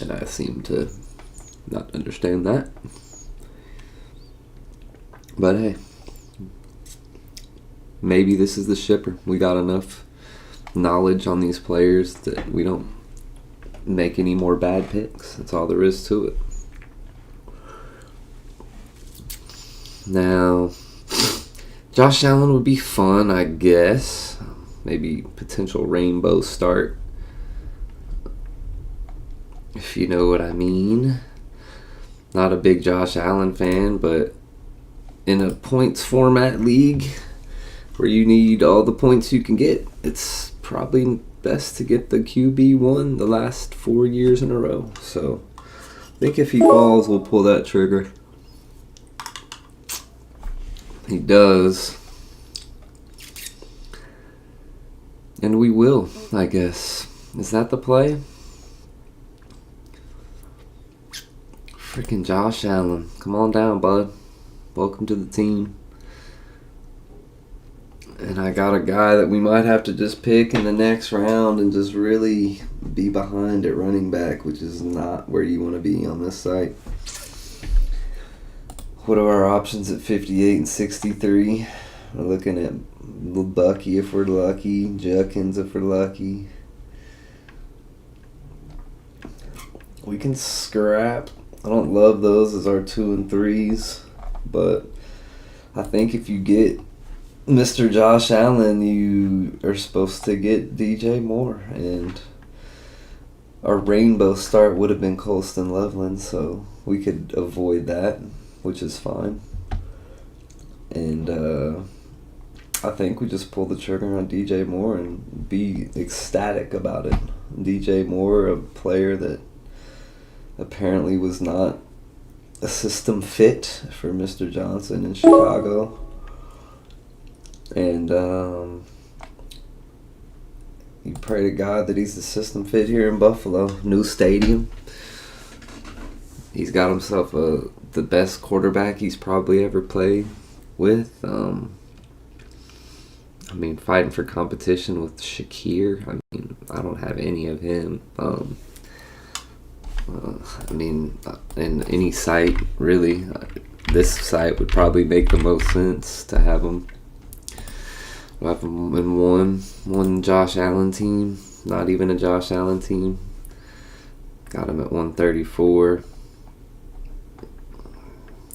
and I seem to not understand that. But hey, maybe this is the shipper. We got enough knowledge on these players that we don't make any more bad picks. That's all there is to it. Now, Josh Allen would be fun, I guess. Maybe potential rainbow start, if you know what I mean. Not a big Josh Allen fan, but in a points format league where you need all the points you can get, it's probably best to get the QB1 the last 4 years in a row. So I think if he falls, we'll pull that trigger. He does. And we will, I guess. Is that the play? Freaking Josh Allen. Come on down, bud. Welcome to the team. And I got a guy that we might have to just pick in the next round and just really be behind at running back, which is not where you want to be on this site. What are our options at 58 and 63? We're looking at Bucky if we're lucky, Judkins if we're lucky. We can scrap. I don't love those as our 2 and 3s, but I think if you get Mr. Josh Allen, you are supposed to get DJ Moore, and our rainbow start would have been Colston Loveland, so we could avoid that, which is fine. And I think we just pull the trigger on DJ Moore and be ecstatic about it. DJ Moore, a player that apparently was not a system fit for Mr. Johnson in Chicago. And you pray to God that he's the system fit here in Buffalo. New stadium. He's got himself the best quarterback he's probably ever played with. I mean, fighting for competition with Shakir. I mean, I don't have any of him. I mean, in any site, really. This site would probably make the most sense to have him. We'll have him in one Josh Allen team. Not even a Josh Allen team. Got him at 134.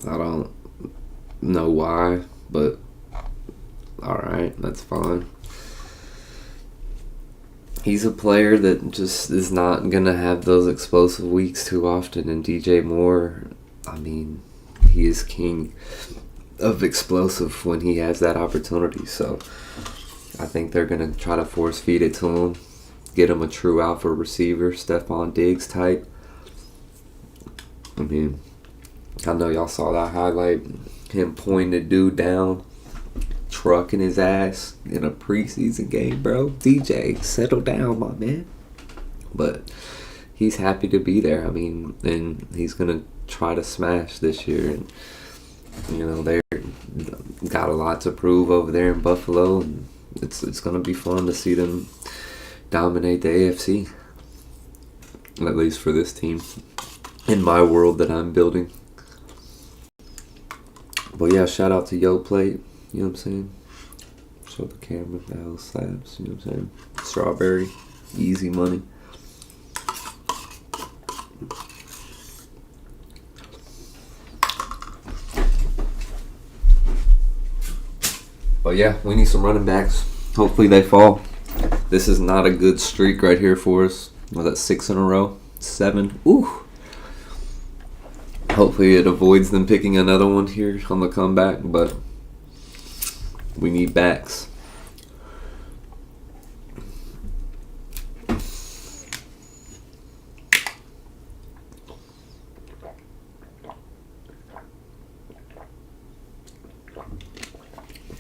I don't know why, but alright, that's fine. He's a player that just is not going to have those explosive weeks too often, and DJ Moore, I mean, he is king of explosive when he has that opportunity, so I think they're going to try to force feed it to him, get him a true alpha receiver, Stephon Diggs type. I mean, I know y'all saw that highlight, him pointing the dude down, trucking his ass in a preseason game, bro. DJ, settle down, my man. But he's happy to be there. I mean, and he's gonna try to smash this year. And you know, they got a lot to prove over there in Buffalo, and it's gonna be fun to see them dominate the AFC. At least for this team, in my world that I'm building. But yeah, shout out to Yo Plate. You know what I'm saying? Show the camera those slabs. You know what I'm saying? Strawberry. Easy money. But yeah, we need some running backs. Hopefully they fall. This is not a good streak right here for us. Was that 6 in a row? 7. Ooh. Hopefully it avoids them picking another one here on the comeback, but we need backs.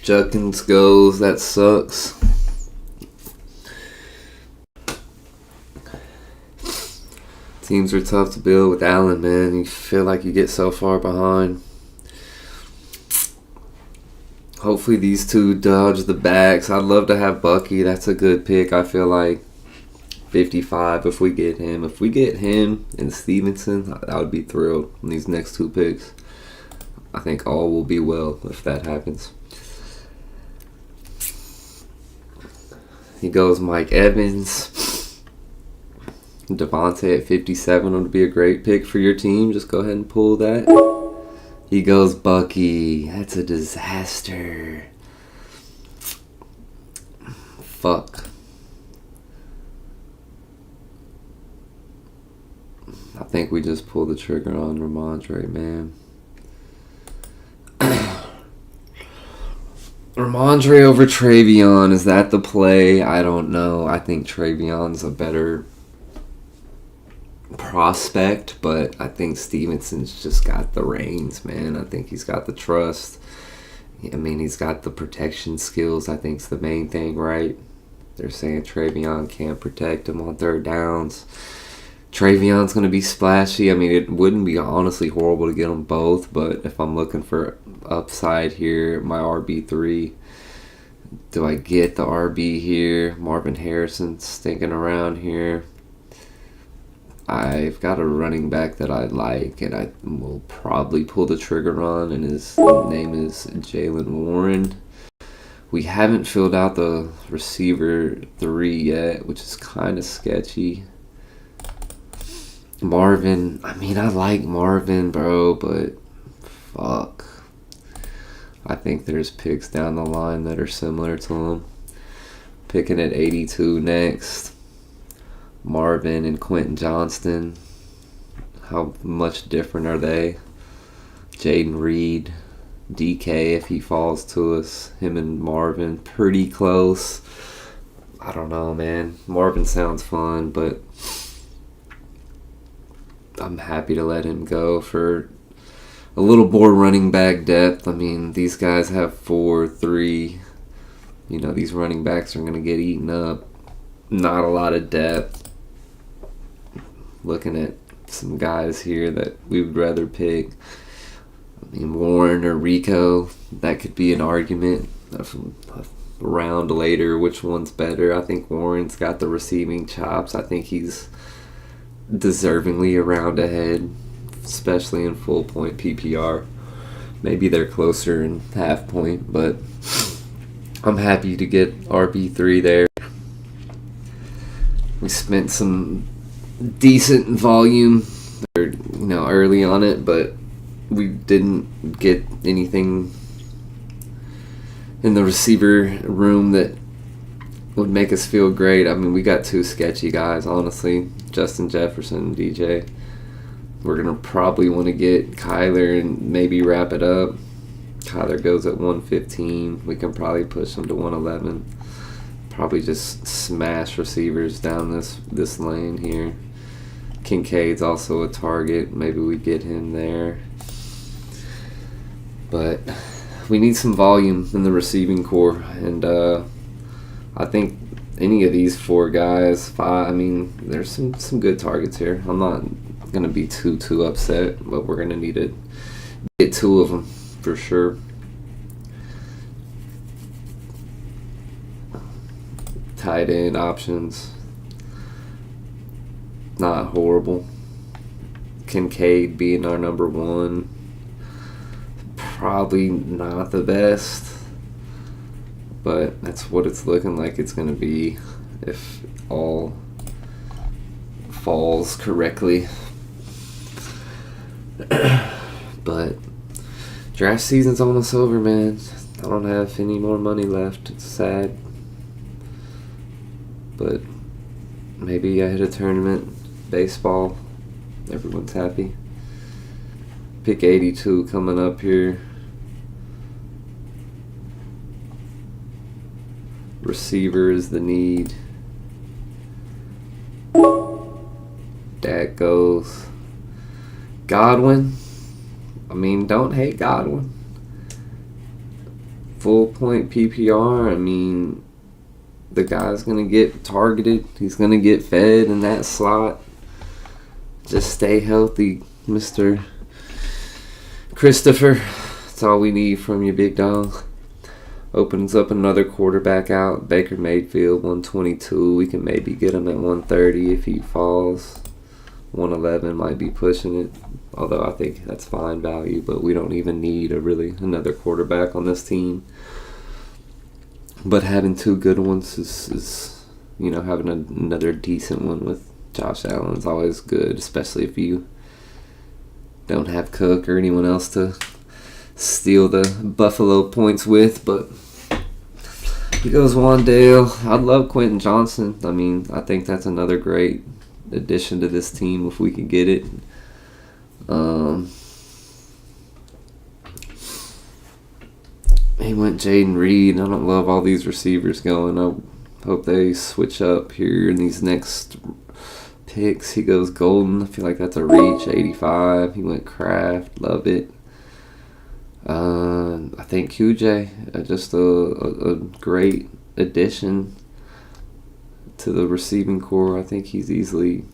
Judkins goes, that sucks. Teams are tough to build with Allen, man. You feel like you get so far behind. Hopefully these two dodge the backs. I'd love to have Bucky. That's a good pick, I feel like. 55 if we get him. If we get him and Stevenson, I would be thrilled in these next two picks. I think all will be well if that happens. He goes Mike Evans. Devontae at 57 would be a great pick for your team. Just go ahead and pull that. He goes Bucky. That's a disaster. Fuck. I think we just pulled the trigger on Ramondre, man. Ramondre over Travion. Is that the play? I don't know. I think Travion's a better prospect, but I think Stevenson's just got the reins, man. I think he's got the trust. I mean, he's got the protection skills. I think's the main thing, right? They're saying Travion can't protect him on third downs. Travion's going to be splashy. I mean, it wouldn't be honestly horrible to get them both, but if I'm looking for upside here, my RB3, do I get the RB here? Marvin Harrison's stinking around here. I've got a running back that I like, and I will probably pull the trigger on, and his name is Jalen Warren. We haven't filled out the receiver 3 yet, which is kind of sketchy. Marvin, I mean, I like Marvin, bro, but fuck. I think there's picks down the line that are similar to him. Picking at 82 next. Marvin and Quentin Johnston. How much different are they? Jaden Reed, DK if he falls to us. Him and Marvin, pretty close. I don't know, man. Marvin sounds fun, but I'm happy to let him go for a little more running back depth. I mean, these guys have 4, 3. You know, these running backs are going to get eaten up. Not a lot of depth. Looking at some guys here that we would rather pick. I mean, Warren or Rico, that could be an argument. around later which one's better. I think Warren's got the receiving chops. I think he's deservingly around ahead, especially in full point PPR. Maybe they're closer in half point, but I'm happy to get RB3 there. We spent some decent volume early on it, but we didn't get anything in the receiver room that would make us feel great. I mean, we got two sketchy guys, honestly, Justin Jefferson and DJ. We're going to probably want to get Kyler and maybe wrap it up. Kyler goes at 115. We can probably push him to 111. Probably just smash receivers down this lane here. Kincaid's also a target. Maybe we get him there. But we need some volume in the receiving core. And I think any of these four guys, there's some good targets here. I'm not going to be too upset, but we're going to need to get two of them for sure. Tight end options, not horrible. Kincaid being our number one, probably not the best, but that's what it's looking like it's going to be if all falls correctly. But draft season's almost over, man. I don't have any more money left. It's sad. But maybe I hit a tournament. Baseball. Everyone's happy. Pick 82 coming up here. Receiver is the need. That goes. Godwin. I mean, don't hate Godwin. Full point PPR. I mean, the guy's going to get targeted. He's going to get fed in that slot. Just stay healthy, Mr. Christopher. That's all we need from you, big dog. Opens up another quarterback out. Baker Mayfield, 122. We can maybe get him at 130 if he falls. 111 might be pushing it. Although I think that's fine value, but we don't even need another quarterback on this team. But having two good ones is having another decent one with Josh Allen is always good, especially if you don't have Cook or anyone else to steal the Buffalo points with. But he goes Wandale. I love Quentin Johnson. I mean, I think that's another great addition to this team if we can get it. He went Jaden Reed. I don't love all these receivers going. I hope they switch up here in these next picks. He goes Golden. I feel like that's a reach. 85. He went Kraft. Love it. I think QJ, just a great addition to the receiving core. I think he's easily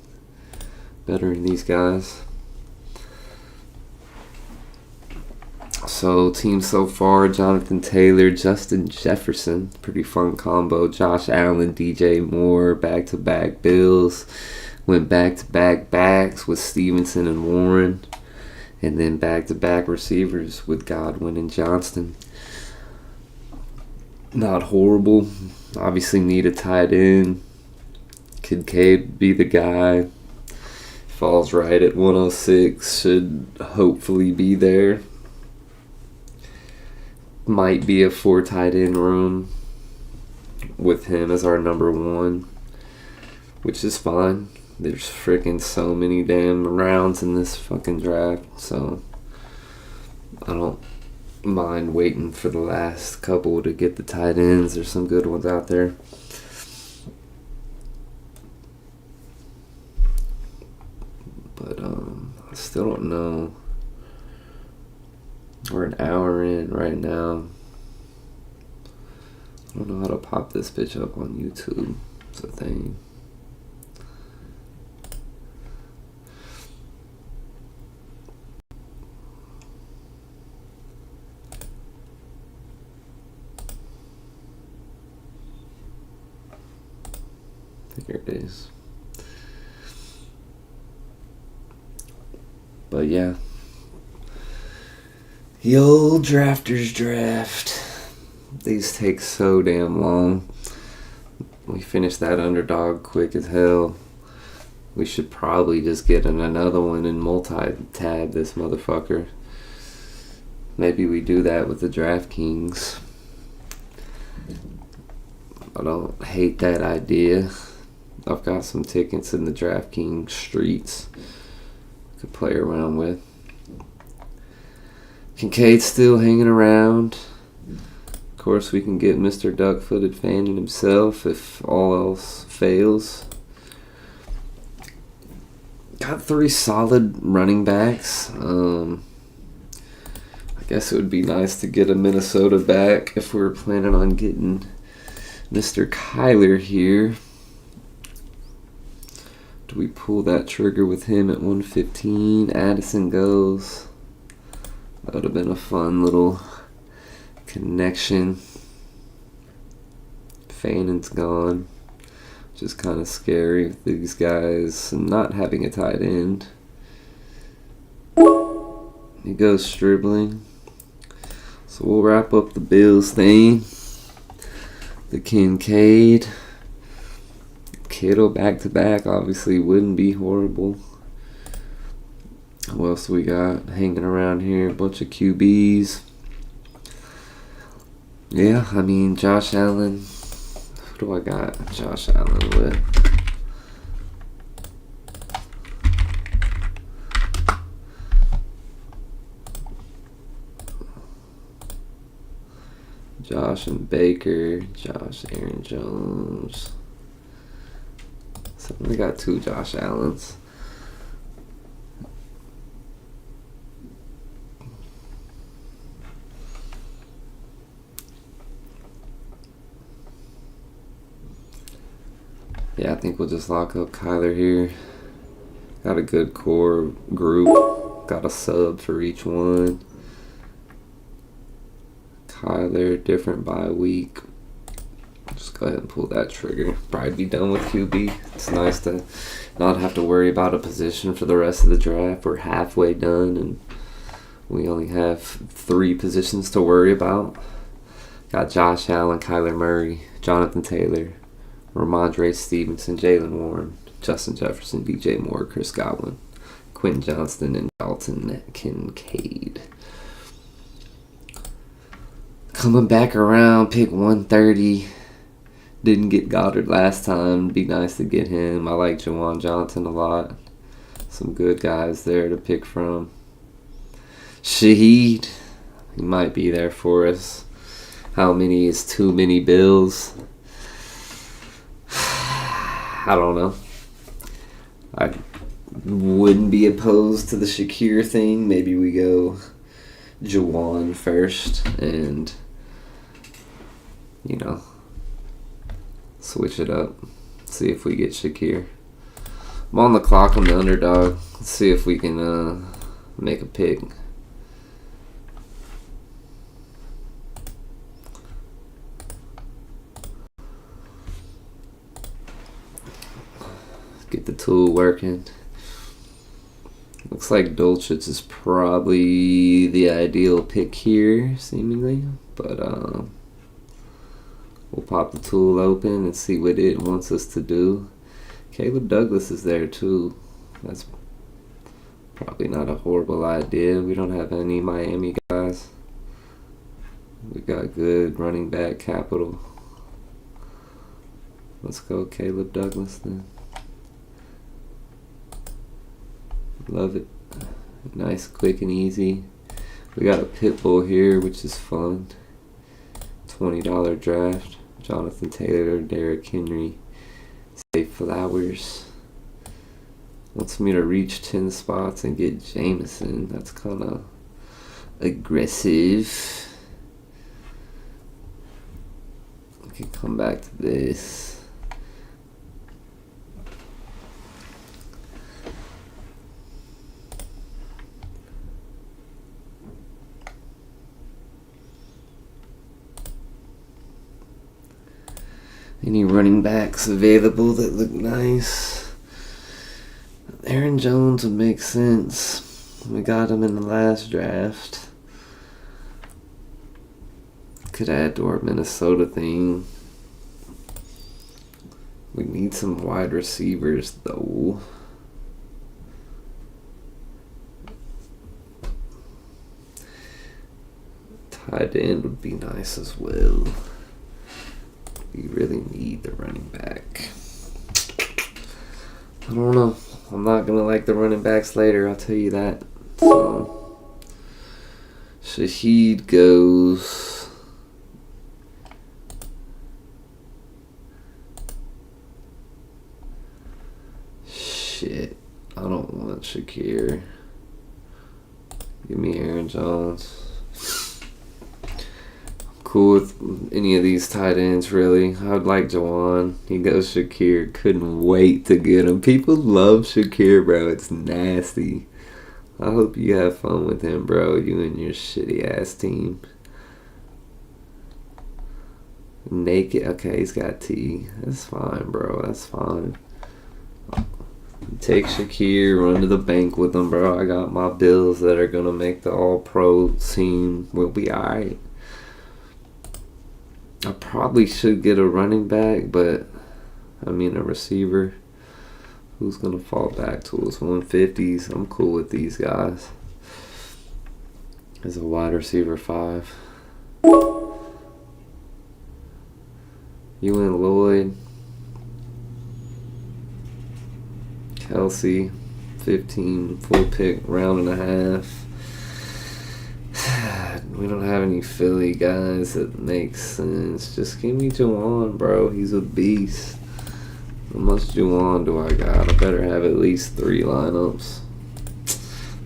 better than these guys. So, team so far, Jonathan Taylor, Justin Jefferson, pretty fun combo. Josh Allen, DJ Moore, back-to-back Bills. Went back-to-back backs with Stevenson and Warren. And then back-to-back receivers with Godwin and Johnston. Not horrible. Obviously need a tight end. Kincaid be the guy. Falls right at 106. Should hopefully be there. Might be a 4 tight end room with him as our number one, which is fine. There's freaking so many damn rounds in this fucking draft, so I don't mind waiting for the last couple to get the tight ends. There's some good ones out there. But I still don't know. We're an hour in right now. I don't know how to pop this bitch up on YouTube. It's a thing. Here it is. But yeah. The old drafters draft. These take so damn long. We finished that underdog quick as hell. We should probably just get another one and multi-tab this motherfucker. Maybe we do that with the DraftKings. I don't hate that idea. I've got some tickets in the DraftKings streets could play around with. Kincaid's still hanging around. Of course, we can get Mr. Duck-Footed Fanning himself if all else fails. Got 3 solid running backs. I guess it would be nice to get a Minnesota back if we were planning on getting Mr. Kyler here. Do we pull that trigger with him at 115? Addison goes. That would have been a fun little connection. Fannon's gone, which is kind of scary with these guys not having a tight end. He goes Stribling. So we'll wrap up the Bills thing. The Kincaid. Kittle back to back obviously wouldn't be horrible. What else we got hanging around here? A bunch of QBs. Yeah, I mean, Josh Allen. Who do I got Josh Allen with? Josh and Baker. Josh, Aaron Jones. So we got 2 Josh Allens. Yeah, I think we'll just lock up Kyler here. Got a good core group. Got a sub for each one. Kyler, different bye week. Just go ahead and pull that trigger. Probably be done with QB. It's nice to not have to worry about a position for the rest of the draft. We're halfway done and we only have 3 positions to worry about. Got Josh Allen, Kyler Murray, Jonathan Taylor, Ramondre Stevenson, Jalen Warren, Justin Jefferson, DJ Moore, Chris Godwin, Quentin Johnston, and Dalton Kincaid. Coming back around, pick 130. Didn't get Goddard last time. Be nice to get him. I like Jawan Johnson a lot. Some good guys there to pick from. Shaheed, he might be there for us. How many is too many Bills? I don't know. I wouldn't be opposed to the Shakir thing. Maybe we go Jawan first and, switch it up. See if we get Shakir. I'm on the clock on the underdog. Let's see if we can make a pick. Get the tool working. Looks like Dulcich is probably the ideal pick here, seemingly. But we'll pop the tool open and see what it wants us to do. Caleb Douglas is there too. That's probably not a horrible idea. We don't have any Miami guys. We got good running back capital. Let's go Caleb Douglas then. Love it. Nice, quick, and easy. We got a Pitbull here, which is fun. $20 draft. Jonathan Taylor, Derrick Henry, Zay Flowers. Wants me to reach 10 spots and get Jameson. That's kind of aggressive. We can come back to this. Any running backs available that look nice? Aaron Jones would make sense. We got him in the last draft. Could add to our Minnesota thing. We need some wide receivers, though. Tight end would be nice as well. We really need the running back. I don't know. I'm not going to like the running backs later, I'll tell you that. So, Shaheed goes. Shit. I don't want Shakir. Give me Aaron Jones. Cool with any of these tight ends, really. I would like Jawan. He goes Shakir. Couldn't wait to get him. People love Shakir, bro. It's nasty. I hope you have fun with him, bro. You and your shitty ass team. Naked. Okay, he's got T. That's fine, bro. That's fine. Take Shakir, run to the bank with him, bro. I got my Bills that are going to make the all-pro team. We'll be alright. I probably should get a running back, but a receiver. Who's going to fall back to us? 150s. I'm cool with these guys. As a wide receiver 5. You and Lloyd. Kelsey. 15. Full pick. Round and a half. We don't have any Philly guys that make sense. Just give me Juwan, bro. He's a beast. How much Juwan do I got? I better have at least 3 lineups.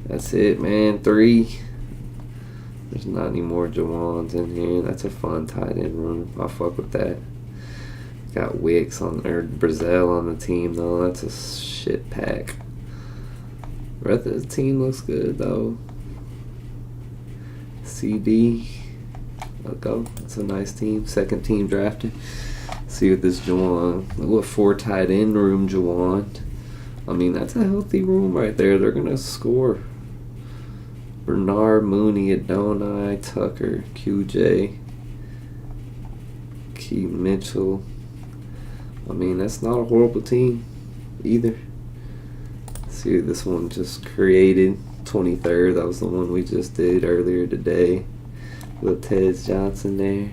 That's it, man. 3. There's not any more Juwans in here. That's a fun tight end room. I fuck with that. Got Wicks on there. Brazil on the team, though. That's a shit pack. The rest of the team looks good, though. CD. Let's go. That's a nice team. Second team drafted. See what this Juwan. What 4 tight end room Juwan. That's a healthy room right there. They're going to score. Bernard, Mooney, Adonai, Tucker, QJ, Keith Mitchell. That's not a horrible team either. See what this one just created. 23rd. That was the one we just did earlier today. Little Ted Johnson there.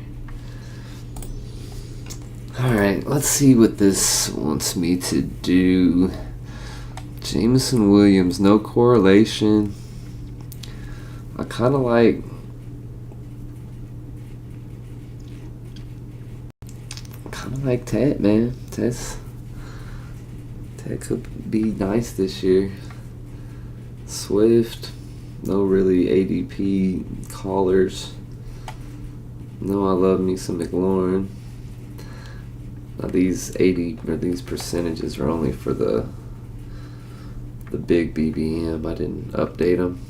Alright, let's see what this wants me to do. Jameson Williams, no correlation. I kind of like Ted, man. Ted could be nice this year. Swift, no really ADP callers. No, I love me some McLaurin. Now these these percentages are only for the big BBM. I didn't update them.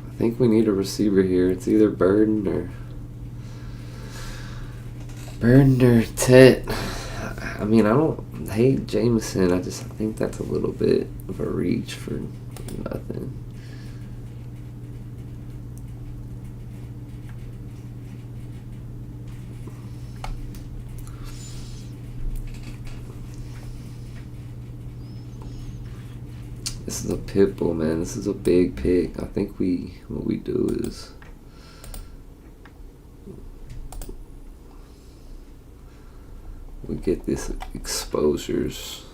I think we need a receiver here. It's either Burden or Tet. I don't hate Jameson. I think that's a little bit of a reach for nothing. This is a pit bull, man. This is a big pick. I think what we do is we get this exposures.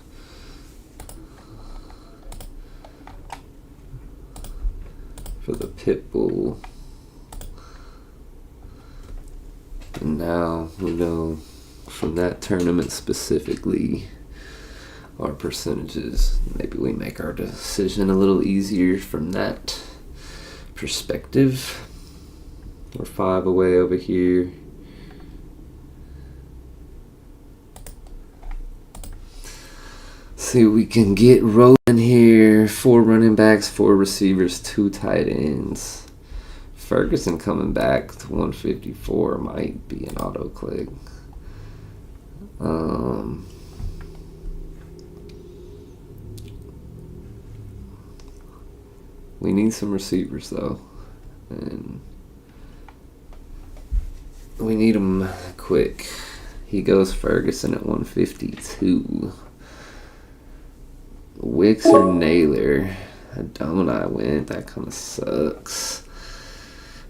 For the pit bull. And now we know from that tournament specifically our percentages. Maybe we make our decision a little easier from that perspective. We're 5 away over here. See what we can get rolling here. here. 4 running backs, 4 receivers, 2 tight ends. Ferguson coming back to 154 might be an auto click. We need some receivers though, and we need them quick. He goes Ferguson at 152. Wicks or Naylor? I went. That kind of sucks.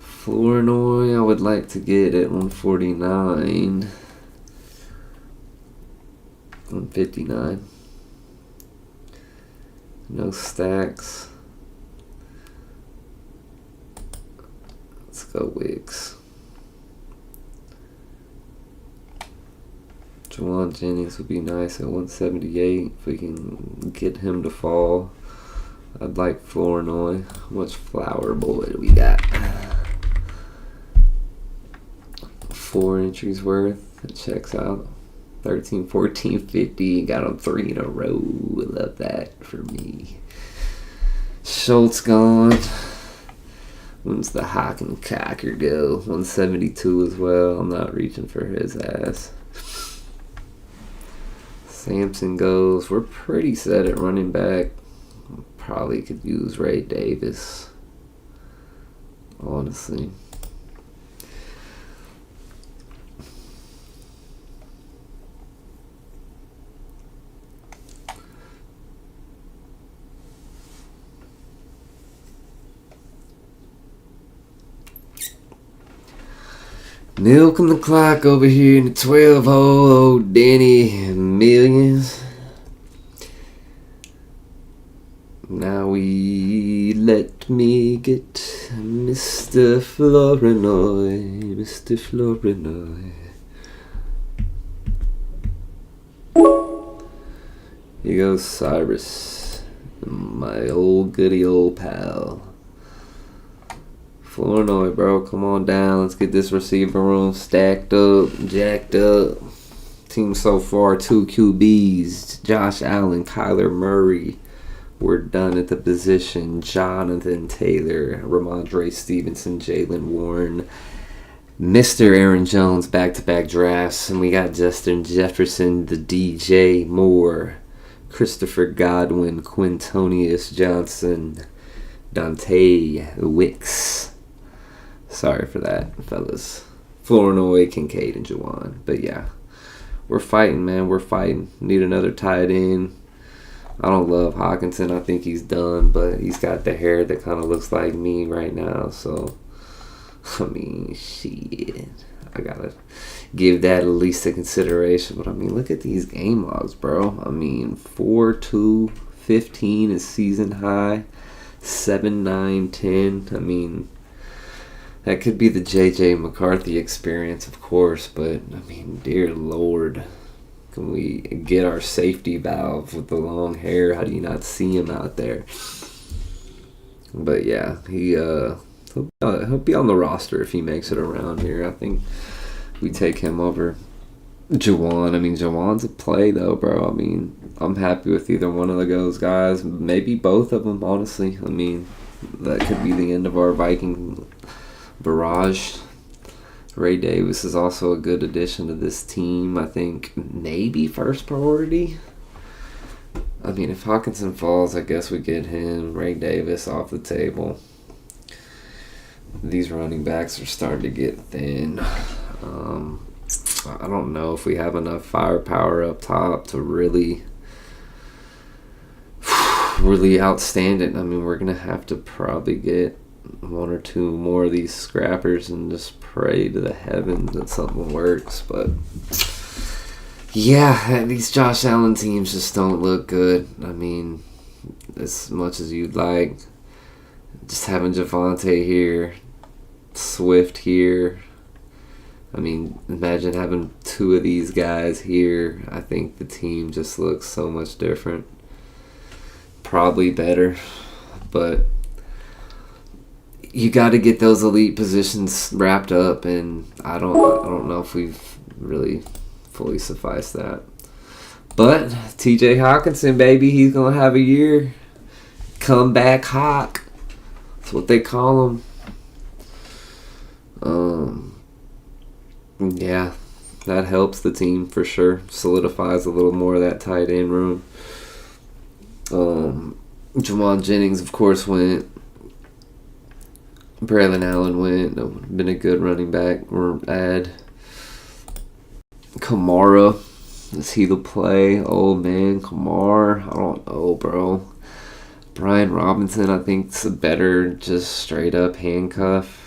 Flournoy, I would like to get at 149. 159. No stacks. Let's go Wicks. Jawan Jennings would be nice at 178 if we can get him to fall. I'd like Flournoy. How much Flower Boy do we got? 4 entries worth. It checks out. 13, 14, 50. Got them 3 in a row. Love that for me. Schultz gone. When's the Hawk and Cocker go? 172 as well. I'm not reaching for his ass. Sampson goes. We're pretty set at running back. Probably could use Ray Davis. Honestly. Milking the clock over here in the 12-hole, old Danny Millions. Now let me get Mr. Flournoy, Mr. Flournoy. Here goes Cyrus, my old goody old pal. Flournoy, bro, come on down. Let's get this receiver room stacked up, jacked up. Team so far, 2 QBs. Josh Allen, Kyler Murray. We're done at the position. Jonathan Taylor, Ramondre Stevenson, Jalen Warren. Mr. Aaron Jones, back-to-back drafts. And we got Justin Jefferson, the DJ Moore. Christopher Godwin, Quintonius Johnson. Dante Wicks. Sorry for that, fellas. Flournoy, Kincaid, and Juwan. But yeah, we're fighting, man. We're fighting. Need another tight end. I don't love Hawkinson. I think he's done, but he's got the hair that kind of looks like me right now. So, I mean, shit. I gotta give that at least a consideration. But I mean, look at these game logs, bro. I mean, 4-2, 15 is season high. 7, 9, 10. I mean, that could be the J.J. McCarthy experience, of course, but, I mean, dear Lord, can we get our safety valve with the long hair? How do you not see him out there? But, yeah, he'll be on the roster if he makes it around here. I think we take him over Juwan. I mean, Juwan's a play, though, bro. I mean, I'm happy with either one of those guys. Maybe both of them, honestly. I mean, that could be the end of our Viking barrage. Ray Davis is also a good addition to this team. I think maybe first priority. I mean, if Hawkinson falls, I guess we get him. Ray Davis off the table. These running backs are starting to get thin. I don't know if we have enough firepower up top to really outstand it. I mean, we're going to have to probably get 1 or 2 more of these scrappers and just pray to the heavens that something works. But, yeah, these Josh Allen teams just don't look good. I mean, as much as you'd like, just having Javonte here, Swift here. I mean, imagine having 2 of these guys here. I think the team just looks so much different. Probably better, but you got to get those elite positions wrapped up, and I don't know if we've really fully sufficed that. But TJ Hawkinson, baby, he's gonna have a year. Comeback Hawk. That's what they call him. Yeah, that helps the team for sure. Solidifies a little more of that tight end room. Jamal Jennings, of course, went. Braylon Allen went. That would have been a good running back or add. Kamara, is he the play? Oh man, Kamara. I don't know, bro. Brian Robinson, I think, is a better just straight up handcuff.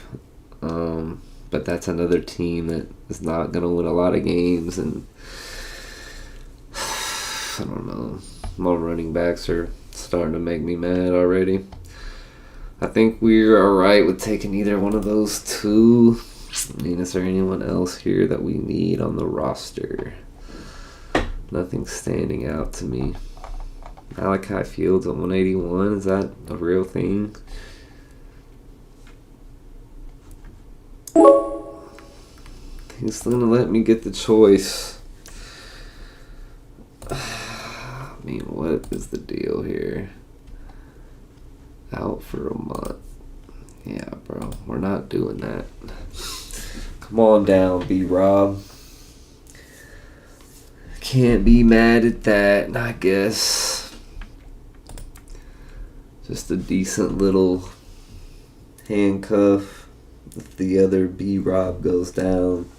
But that's another team that is not going to win a lot of games. And I don't know. My running backs are starting to make me mad already. I think we're alright with taking either one of those two. I mean, is there anyone else here that we need on the roster? Nothing standing out to me. Malachi Fields at 181, is that a real thing? He's gonna let me get the choice. I mean, what is the deal here? Out for a month. Yeah, bro, we're not doing that. Come on down, B-Rob. Can't be mad at that, I guess. Just a decent little handcuff. If the other B-Rob goes down,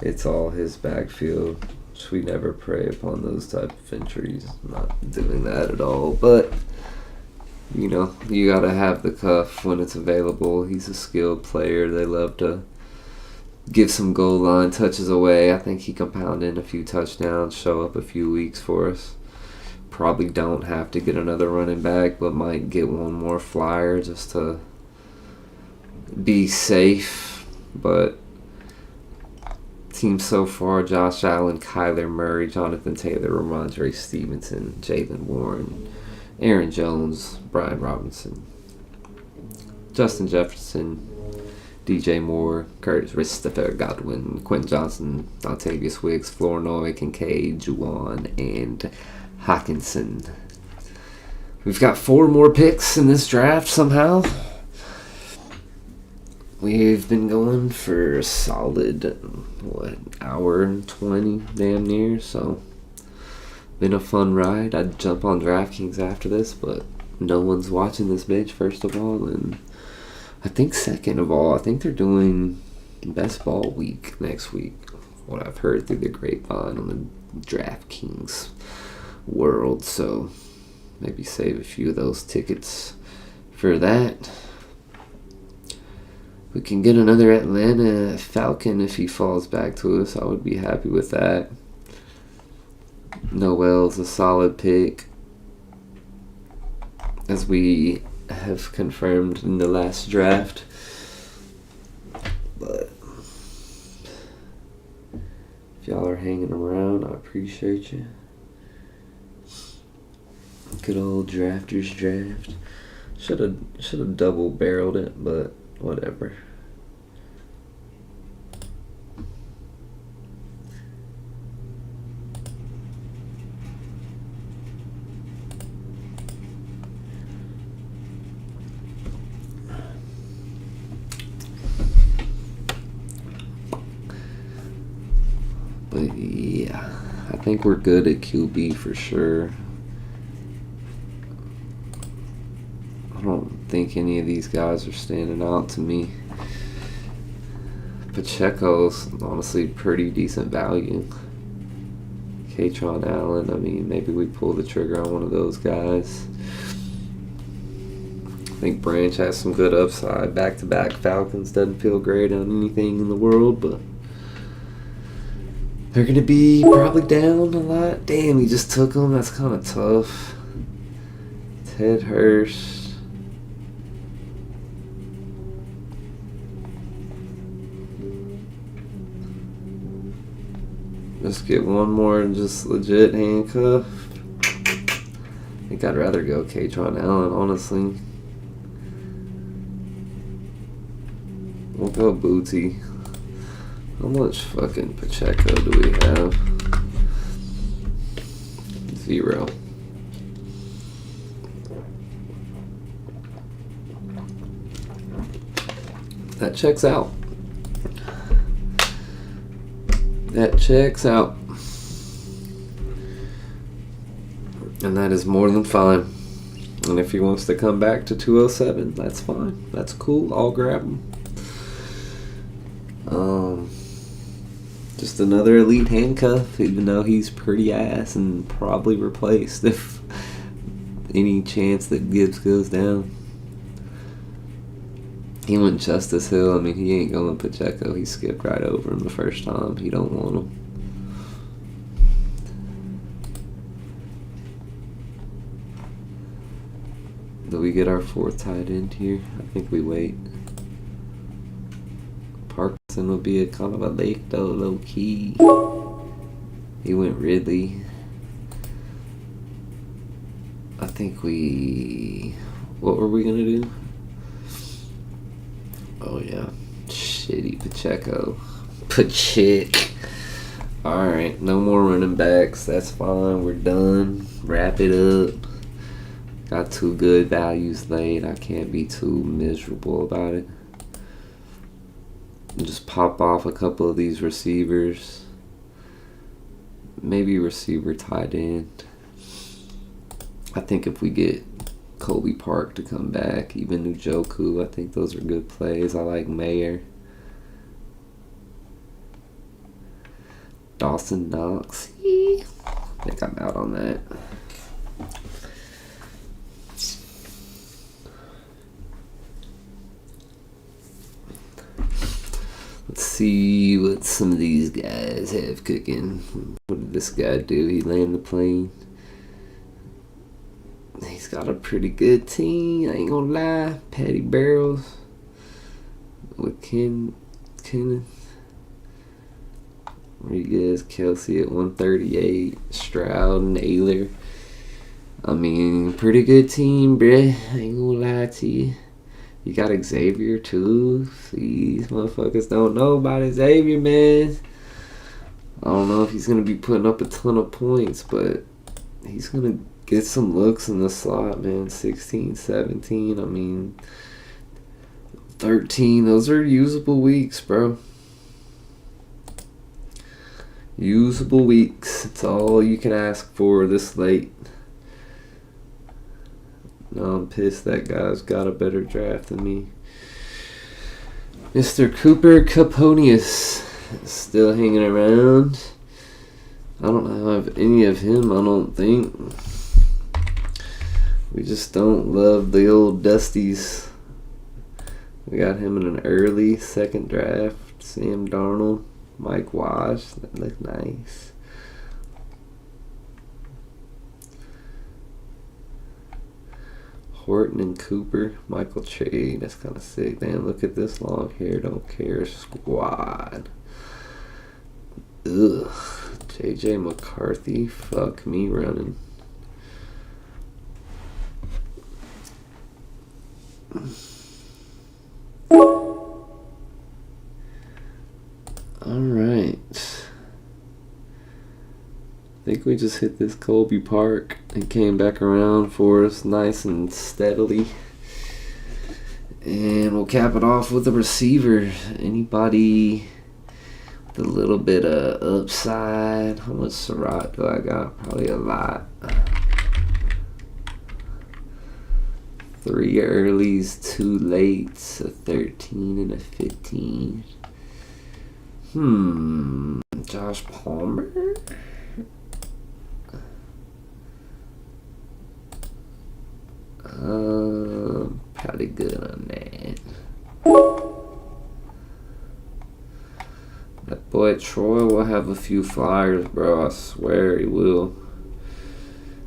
it's all his backfield. We never prey upon those type of injuries. I'm not doing that at all. But, you know, you got to have the cuff when it's available. He's a skilled player. They love to give some goal line touches away. I think he can pound in a few touchdowns, show up a few weeks for us. Probably don't have to get another running back, but might get one more flyer just to be safe. But team so far: Josh Allen, Kyler Murray, Jonathan Taylor, Ramondre Stevenson, Jalen Warren, Aaron Jones, Brian Robinson, Justin Jefferson, DJ Moore, Curtis Christopher Godwin, Quentin Johnson, Dontavius Wicks, Flournoy, Kincaid, Juwan, and Hawkinson. We've got 4 more picks in this draft somehow. We've been going for a solid, hour and 20 damn near, so been a fun ride. I'd jump on DraftKings after this, but no one's watching this bitch, first of all, and I think second of all, I think they're doing Best Ball Week next week, what I've heard through the grapevine on the DraftKings world, so maybe save a few of those tickets for that. We can get another Atlanta Falcon if he falls back to us. I would be happy with that. Noel's a solid pick, as we have confirmed in the last draft. But if y'all are hanging around, I appreciate you. Good old Drafters Draft. Should have double barreled it, but whatever. But yeah, I think we're good at QB for sure. I don't think any of these guys are standing out to me. Pacheco's honestly pretty decent value. Katron Allen, I mean, maybe we pull the trigger on one of those guys. I think Branch has some good upside. Back-to-back Falcons doesn't feel great on anything in the world, but they're going to be probably down a lot. Damn, he just took them. That's kind of tough. Ted Hurst. Just get one more just legit handcuff. I think I'd rather go Katron Allen, honestly. We'll go Booty. How much fucking Pacheco do we have? 0. That checks out. That checks out. And that is more than fine. And if he wants to come back to 207, that's fine. That's cool. I'll grab him. Just another elite handcuff, even though he's pretty ass and probably replaced if any chance that Gibbs goes down. He went Justice Hill. I mean, he ain't going Pacheco. He skipped right over him the first time. He don't want him. Do we get our fourth tight end here? I think we wait. Parkinson would be a kind of a late though, low key. He went Ridley. I think we... What were we gonna do? Oh yeah. Shitty Pacheco. Pacheco. Alright, no more running backs. That's fine. We're done. Wrap it up. Got 2 good values laid. I can't be too miserable about it. Just pop off a couple of these receivers. Maybe receiver tight end. I think if we get Kobe Park to come back, even Njoku, I think those are good plays. I like Mayer. Dawson Knox. I think I'm out on that. Let's see what some of these guys have cooking. What did this guy do? He landed the plane. He's got a pretty good team, I ain't gonna lie. Patty Barrels with Kenneth Rodriguez, Kelsey at 138, Stroud and Ayler. I mean, pretty good team, bruh. I ain't gonna lie to you. You got Xavier too. See, these motherfuckers don't know about Xavier, man. I don't know if he's gonna be putting up a ton of points, but he's gonna get some looks in the slot, man. 16, 17, I mean 13. Those are usable weeks, bro. Usable weeks. It's all you can ask for this late. No, I'm pissed that guy's got a better draft than me. Mr. Cooper Caponius still hanging around. I don't have any of him, I don't think. We just don't love the old Dusties. We got him in an early second draft. Sam Darnold, Mike Wash, that look nice. Horton and Cooper, Michael Trade, that's kind of sick. Damn, look at this long hair, don't care squad. Ugh. JJ McCarthy, fuck me running. Alright. I think we just hit this Colby Park and came back around for us nice and steadily. And we'll cap it off with a receiver. Anybody with a little bit of upside? How much Surratt do I got? Probably a lot. 3 earlies, 2 lates, a 13 and a 15. Josh Palmer? Probably good on that. That boy Troy will have a few flyers, bro. I swear he will.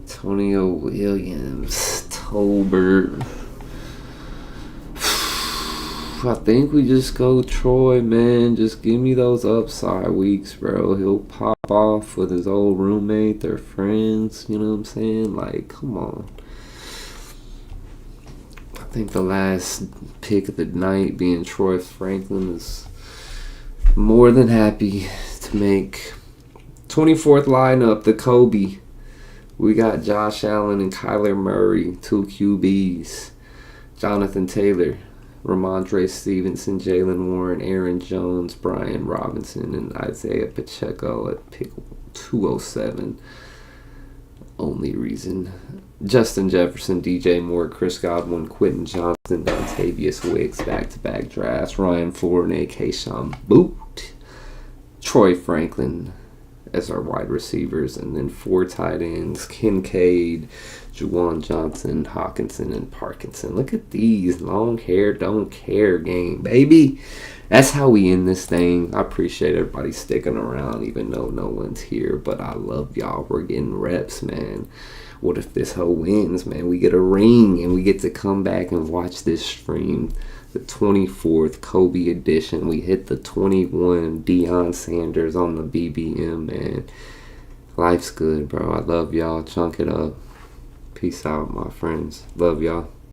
Antonio Williams, Tolbert. I think we just go Troy, man. Just give me those upside weeks, bro. He'll pop off with his old roommate, their friends. You know what I'm saying? Like, come on. I think the last pick of the night being Troy Franklin is more than happy to make. 24th lineup, the Kobe. We got Josh Allen and Kyler Murray, 2 QBs. Jonathan Taylor, Ramondre Stevenson, Jalen Warren, Aaron Jones, Brian Robinson, and Isaiah Pacheco at pick 207. Only reason. Justin Jefferson, DJ Moore, Chris Godwin, Quentin Johnson, Dontavius Wicks, back-to-back drafts, Ryan Fournette, Keyshawn Boot, Troy Franklin as our wide receivers, and then 4 tight ends, Kincaid, Juwan Johnson, Hawkinson, and Parkinson. Look at these. Long hair, don't care game, baby. That's how we end this thing. I appreciate everybody sticking around, even though no one's here. But I love y'all. We're getting reps, man. What if this hoe wins, man? We get a ring, and we get to come back and watch this stream. The 24th Kobe edition. We hit the 21 Deion Sanders on the BBM, man. Life's good, bro. I love y'all. Chunk it up. Peace out, my friends. Love y'all.